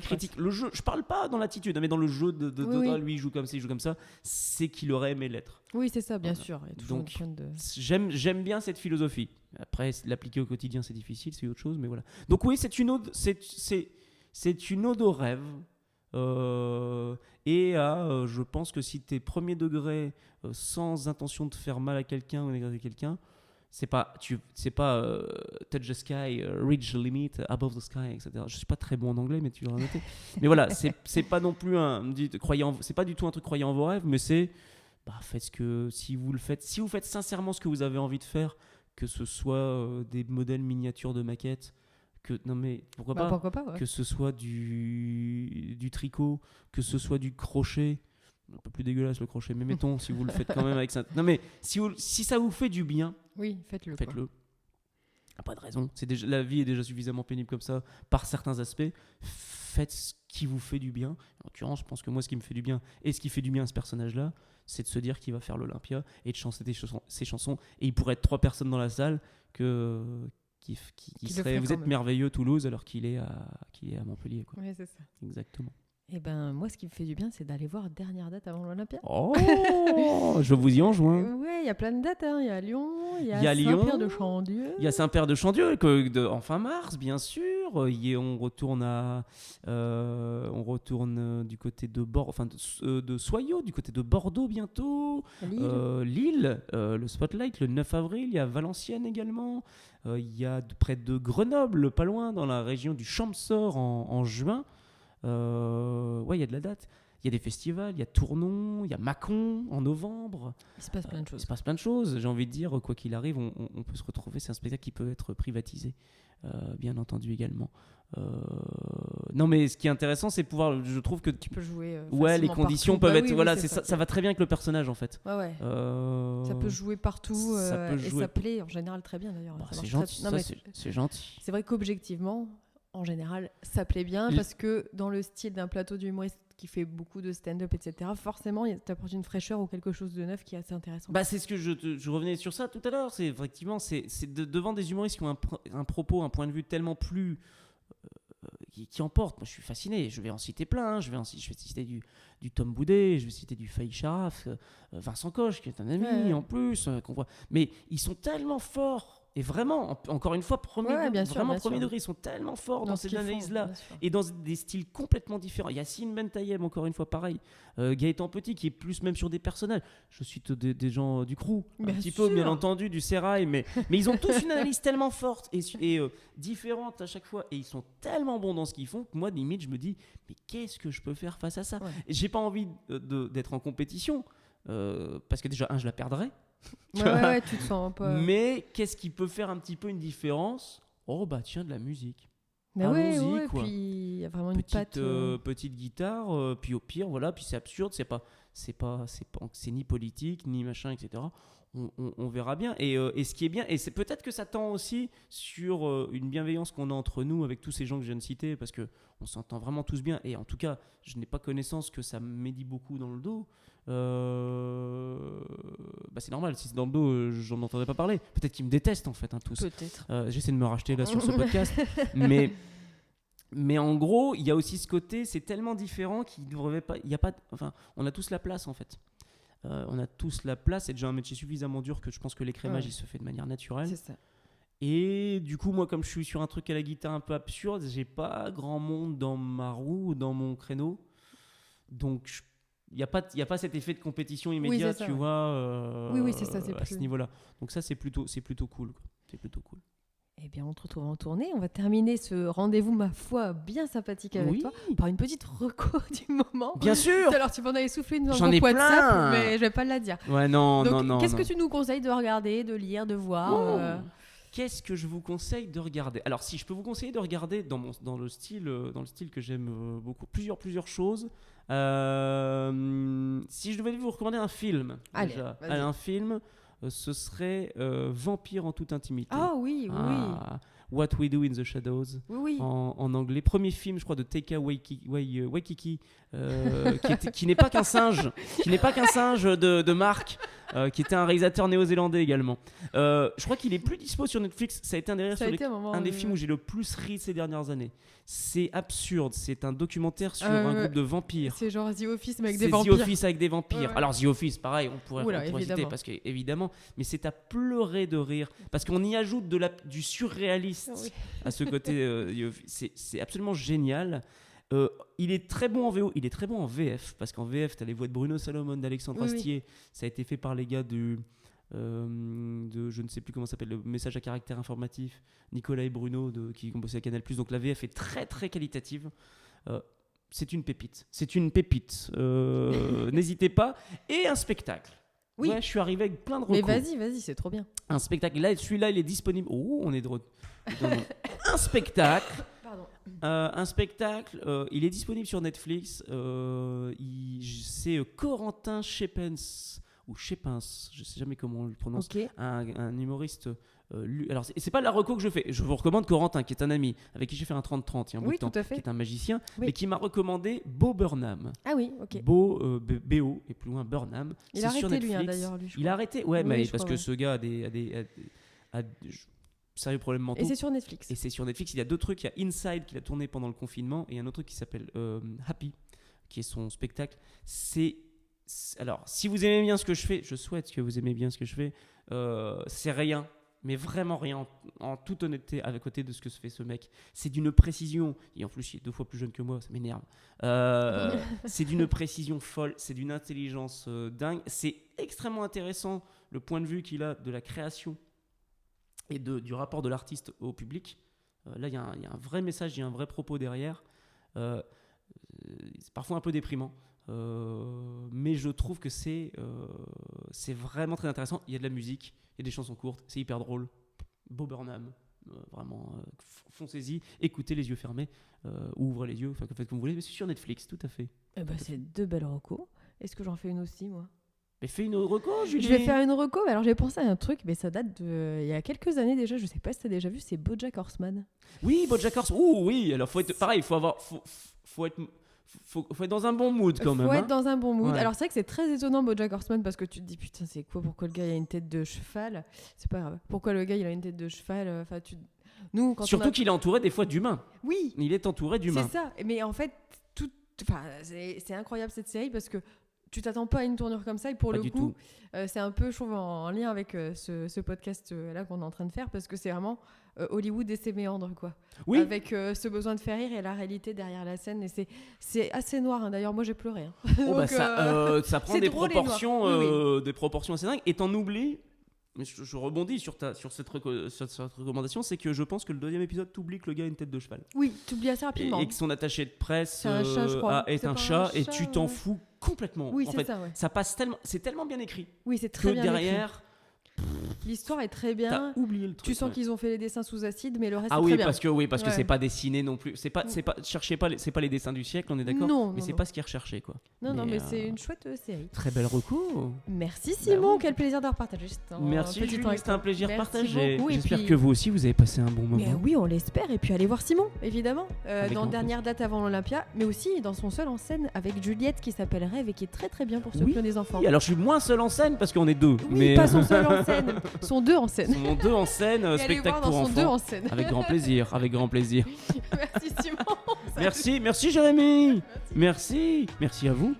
critique le jeu, je parle pas dans l'attitude, mais dans le jeu de lui il joue comme ça, il joue comme ça, c'est qu'il aurait aimé l'être. Oui, c'est ça, bien sûr. Donc j'aime bien cette philosophie. Après, l'appliquer au quotidien, c'est difficile, c'est autre chose, mais voilà. Donc oui, c'est une ode au rêve. Je pense que si t'es premier degré sans intention de faire mal à quelqu'un ou d'écraser quelqu'un, c'est pas touch the sky, reach the limit, above the sky, etc. Je suis pas très bon en anglais, mais tu l'auras noté. Mais voilà, c'est pas non plus c'est pas du tout un truc croyant en vos rêves, mais c'est faites ce que si vous faites sincèrement ce que vous avez envie de faire, que ce soit des modèles miniatures de maquettes. Pourquoi pas ouais. Que ce soit du tricot, que ce soit du crochet, un peu plus dégueulasse le crochet, mais mettons si vous le faites quand même avec ça. Non mais si ça vous fait du bien, oui, faites-le. a pas de raison. La vie est déjà suffisamment pénible comme ça, par certains aspects. Faites ce qui vous fait du bien. En l'occurrence, je pense que moi, ce qui me fait du bien, et ce qui fait du bien à ce personnage-là, c'est de se dire qu'il va faire l'Olympia et de chanter ses chansons. Et il pourrait être 3 personnes dans la salle qui seraient... Vous êtes merveilleux, Toulouse, alors qu'il est à Montpellier. Quoi. Ouais, c'est ça. Exactement. Et ben moi, ce qui me fait du bien, c'est d'aller voir dernière date avant l'Olympia. Oh, je vous y enjoins. Ouais, il y a plein de dates. Il y a Lyon, il y a Lyon, Saint-Pierre-de-Chandieu. Il y a Saint-Pierre-de-Chandieu en fin mars, bien sûr. On retourne du côté de Soyaux, du côté de Bordeaux bientôt. Lille, le Spotlight le 9 avril. Il y a Valenciennes également. Il y a près de Grenoble, pas loin, dans la région du Champsaur en juin. Il y a de la date. Il y a des festivals, il y a Tournon, il y a Mâcon en novembre. Il se passe plein de choses. Il se passe plein de choses. J'ai envie de dire, quoi qu'il arrive, on peut se retrouver. C'est un spectacle qui peut être privatisé, bien entendu également. Non, mais ce qui est intéressant, c'est pouvoir. Je trouve que tu peux jouer. Les conditions partout. peuvent être. Voilà, c'est ça. Ça va très bien avec le personnage en fait. Ouais. Ça peut jouer partout et ça plaît en général très bien d'ailleurs. C'est gentil. C'est gentil. C'est vrai qu'objectivement, en général, ça plaît bien parce que dans le style d'un plateau d'humoriste qui fait beaucoup de stand-up, etc., forcément, tu apportes une fraîcheur ou quelque chose de neuf qui est assez intéressant. C'est ce que je revenais sur ça tout à l'heure. C'est effectivement, c'est devant des humoristes qui ont un propos, un point de vue tellement plus qui emporte. Moi, je suis fasciné. Je vais en citer plein. Je vais citer du Tom Boudet, je vais citer du Faïd Sharaf, Vincent Coche, qui est un ami en plus, qu'on voit. Mais ils sont tellement forts. Et vraiment, encore une fois, premier degré, ils sont tellement forts dans cette analyse-là et dans des styles complètement différents. Yacine Bentayeb, encore une fois, pareil. Gaëtan Petit, qui est plus même sur des personnages. Je cite des gens du crew, un petit peu, bien entendu, du Sérail, mais ils ont tous une analyse tellement forte et différente à chaque fois. Et ils sont tellement bons dans ce qu'ils font que moi, limite, je me dis, mais qu'est-ce que je peux faire face à ça ? Et j'ai pas envie d'être en compétition, parce que déjà, je la perdrais. Tu te sens un peu. Mais qu'est-ce qui peut faire un petit peu une différence ? Tiens, de la musique. Allons-y, quoi. Puis il y a vraiment une petite guitare, puis au pire, voilà, puis c'est absurde, c'est ni politique, ni machin, etc. On verra bien. Et ce qui est bien, et c'est peut-être que ça tend aussi sur une bienveillance qu'on a entre nous avec tous ces gens que je viens de citer, parce qu'on s'entend vraiment tous bien. Et en tout cas, je n'ai pas connaissance que ça m'aidit beaucoup dans le dos. C'est normal, si c'est dans le dos, j'en entendrais pas parler. Peut-être qu'ils me détestent en fait, tous. Peut-être. J'essaie de me racheter là sur ce podcast. Mais en gros, il y a aussi ce côté, c'est tellement différent qu'il devrait pas. Il y a pas. Enfin, on a tous la place en fait. On a tous la place. C'est déjà un métier suffisamment dur que je pense que l'écrémage il se fait de manière naturelle. C'est ça. Et du coup, moi, comme je suis sur un truc à la guitare un peu absurde, j'ai pas grand monde dans ma roue, dans mon créneau. Donc il n'y a pas cet effet de compétition immédiat, tu vois. Oui, c'est ça, c'est à ce niveau-là. Donc ça, c'est plutôt cool, quoi. C'est plutôt cool. Eh bien, on te retrouve en tournée. On va terminer ce rendez-vous, ma foi, bien sympathique avec toi, par une petite reco du moment. Bien sûr. Alors, tu m'en avais soufflé dans J'en ai WhatsApp, plein. mais je vais pas la dire. Ouais, non. Qu'est-ce que tu nous conseilles de regarder, de lire, de voir Qu'est-ce que je vous conseille de regarder ? Alors, si je peux vous conseiller de regarder dans le style que j'aime beaucoup, plusieurs choses. Si je devais vous recommander un film, un film, ce serait Vampire en toute intimité. Ah oui. What We Do in the Shadows, en anglais. Premier film, je crois, de Taika Waititi, qui n'est pas qu'un singe, de Marc, qui était un réalisateur néo-zélandais également. Je crois qu'il est plus dispo sur Netflix. Ça a été un des films où j'ai le plus ri ces dernières années. C'est absurde. C'est un documentaire sur un groupe de vampires. C'est genre The Office mais avec des vampires. The Office avec des vampires. Ouais. Alors The Office, pareil, on pourrait citer parce que évidemment, mais c'est à pleurer de rire parce qu'on y ajoute du surréaliste à ce côté. C'est absolument génial. Il est très bon en VO, il est très bon en VF parce qu'en VF, tu as les voix de Bruno Salomon, d'Alexandre Astier. Ça a été fait par les gars de je ne sais plus comment ça s'appelle, le message à caractère informatif, Nicolas et Bruno qui ont bossé à Canal+. Donc la VF est très très qualitative. C'est une pépite. N'hésitez pas. Et un spectacle. Oui. Ouais, je suis arrivé avec plein de recours. Mais vas-y, c'est trop bien. Un spectacle. Là, celui-là, il est disponible. Oh, on est de retour. Un spectacle. Un spectacle, il est disponible sur Netflix. C'est Corentin Shepens, ou Shepens, je ne sais jamais comment on le prononce, un humoriste Alors, c'est pas la reco que je fais. Je vous recommande Corentin, qui est un ami, avec qui j'ai fait un 30-30 il y a un bout de temps, tout à fait. qui est un magicien, Oui. mais qui m'a recommandé Bo Burnham. Ah oui, ok. B-O, et plus loin Burnham. Il C'est a sur arrêté lui, Netflix. d'ailleurs, lui, je Il crois. a arrêté, ouais, Oui, mais je parce crois, que ouais. ce gars a des sérieux problèmes mentaux. Et c'est sur Netflix. Et c'est sur Netflix. Il y a 2 trucs. Il y a Inside qu'il a tourné pendant le confinement et un autre truc qui s'appelle Happy, qui est son spectacle. Alors, si vous aimez bien ce que je fais, je souhaite que vous aimez bien ce que je fais. C'est rien, mais vraiment rien, en toute honnêteté, à côté de ce que se fait ce mec. C'est d'une précision. Et en plus, il est 2 fois plus jeune que moi, ça m'énerve. C'est d'une précision folle, c'est d'une intelligence dingue. C'est extrêmement intéressant le point de vue qu'il a de la création et du rapport de l'artiste au public. Là, il y a un vrai message, il y a un vrai propos derrière. C'est parfois un peu déprimant, mais je trouve que c'est vraiment très intéressant. Il y a de la musique, il y a des chansons courtes, c'est hyper drôle. Bo Burnham, vraiment, foncez-y, écoutez les yeux fermés, ou ouvrez les yeux, enfin faites comme vous voulez, mais c'est sur Netflix, tout à fait. Eh ben, c'est 2 belles recos. Est-ce que j'en fais une aussi, moi? Mais fais une reco, Julie. Je vais faire une reco, mais alors j'ai pensé à un truc, mais ça date il y a quelques années déjà, je sais pas si t'as déjà vu, c'est BoJack Horseman. Oui, BoJack Horseman. Oui, alors faut être pareil, faut être dans un bon mood quand même. Faut être dans un bon mood. Ouais. Alors c'est vrai que c'est très étonnant BoJack Horseman parce que tu te dis putain c'est quoi, pourquoi le gars il a une tête de cheval? C'est pas grave. Pourquoi le gars il a une tête de cheval? Enfin nous quand Surtout qu'il est entouré des fois d'humains. Oui. Il est entouré d'humains. C'est ça. Mais en fait c'est incroyable cette série parce que tu t'attends pas à une tournure comme ça et pour Pas le du coup tout. c'est un peu je trouve en lien avec ce podcast là qu'on est en train de faire parce que c'est vraiment Hollywood et ses méandres quoi. Oui. Avec ce besoin de faire rire et la réalité derrière la scène et c'est assez noir hein. D'ailleurs moi j'ai pleuré hein. Oh, bah, Donc, ça prend c'est des drôle et proportions, noir. Oui. des proportions assez dingues. Et t'en oublies. Mais je rebondis sur cette recommandation, c'est que je pense que le 2e épisode t'oublie que le gars a une tête de cheval. Oui, t'oublies assez rapidement. Et que son attaché de presse C'est un chat, je crois. est C'est un pas chat un et chat, tu t'en fous complètement. Oui, en c'est fait, ça, ouais. ça passe tellement, c'est tellement bien écrit Oui, c'est que très bien derrière, écrit. L'histoire est très bien. t'as oublié le truc. Tu sens ouais. qu'ils ont fait les dessins sous acide, mais le reste Ah est oui, très bien. parce que Ouais. c'est pas dessiné non plus. Cherchez pas, c'est pas les dessins du siècle, on est d'accord. Non, mais non, c'est non. pas ce qui est recherché quoi. Non, mais c'est une chouette série. Très belle recours. Merci Simon, oui. quel plaisir d'avoir partagé ce temps. Merci petit Julie, temps avec c'était un toi. plaisir Merci partagé. beaucoup, et J'espère puis- que vous aussi vous avez passé un bon moment. Mais oui, on l'espère. Et puis allez voir Simon, évidemment, Avec dans grand dernière date avant l'Olympia, mais aussi dans son seul en scène avec Juliette qui s'appelle Rêve et qui est très très bien pour ceux Oui. qui ont des enfants. Oui, alors je suis moins seul en scène parce qu'on est 2. Oui, mais pas son seul en scène, sont 2 en scène. Sont 2 en scène, Et allez spectacle voir dans pour son 2 enfants. en scène. Avec grand plaisir, avec grand plaisir. Merci Simon. Merci Jérémy. Merci à vous.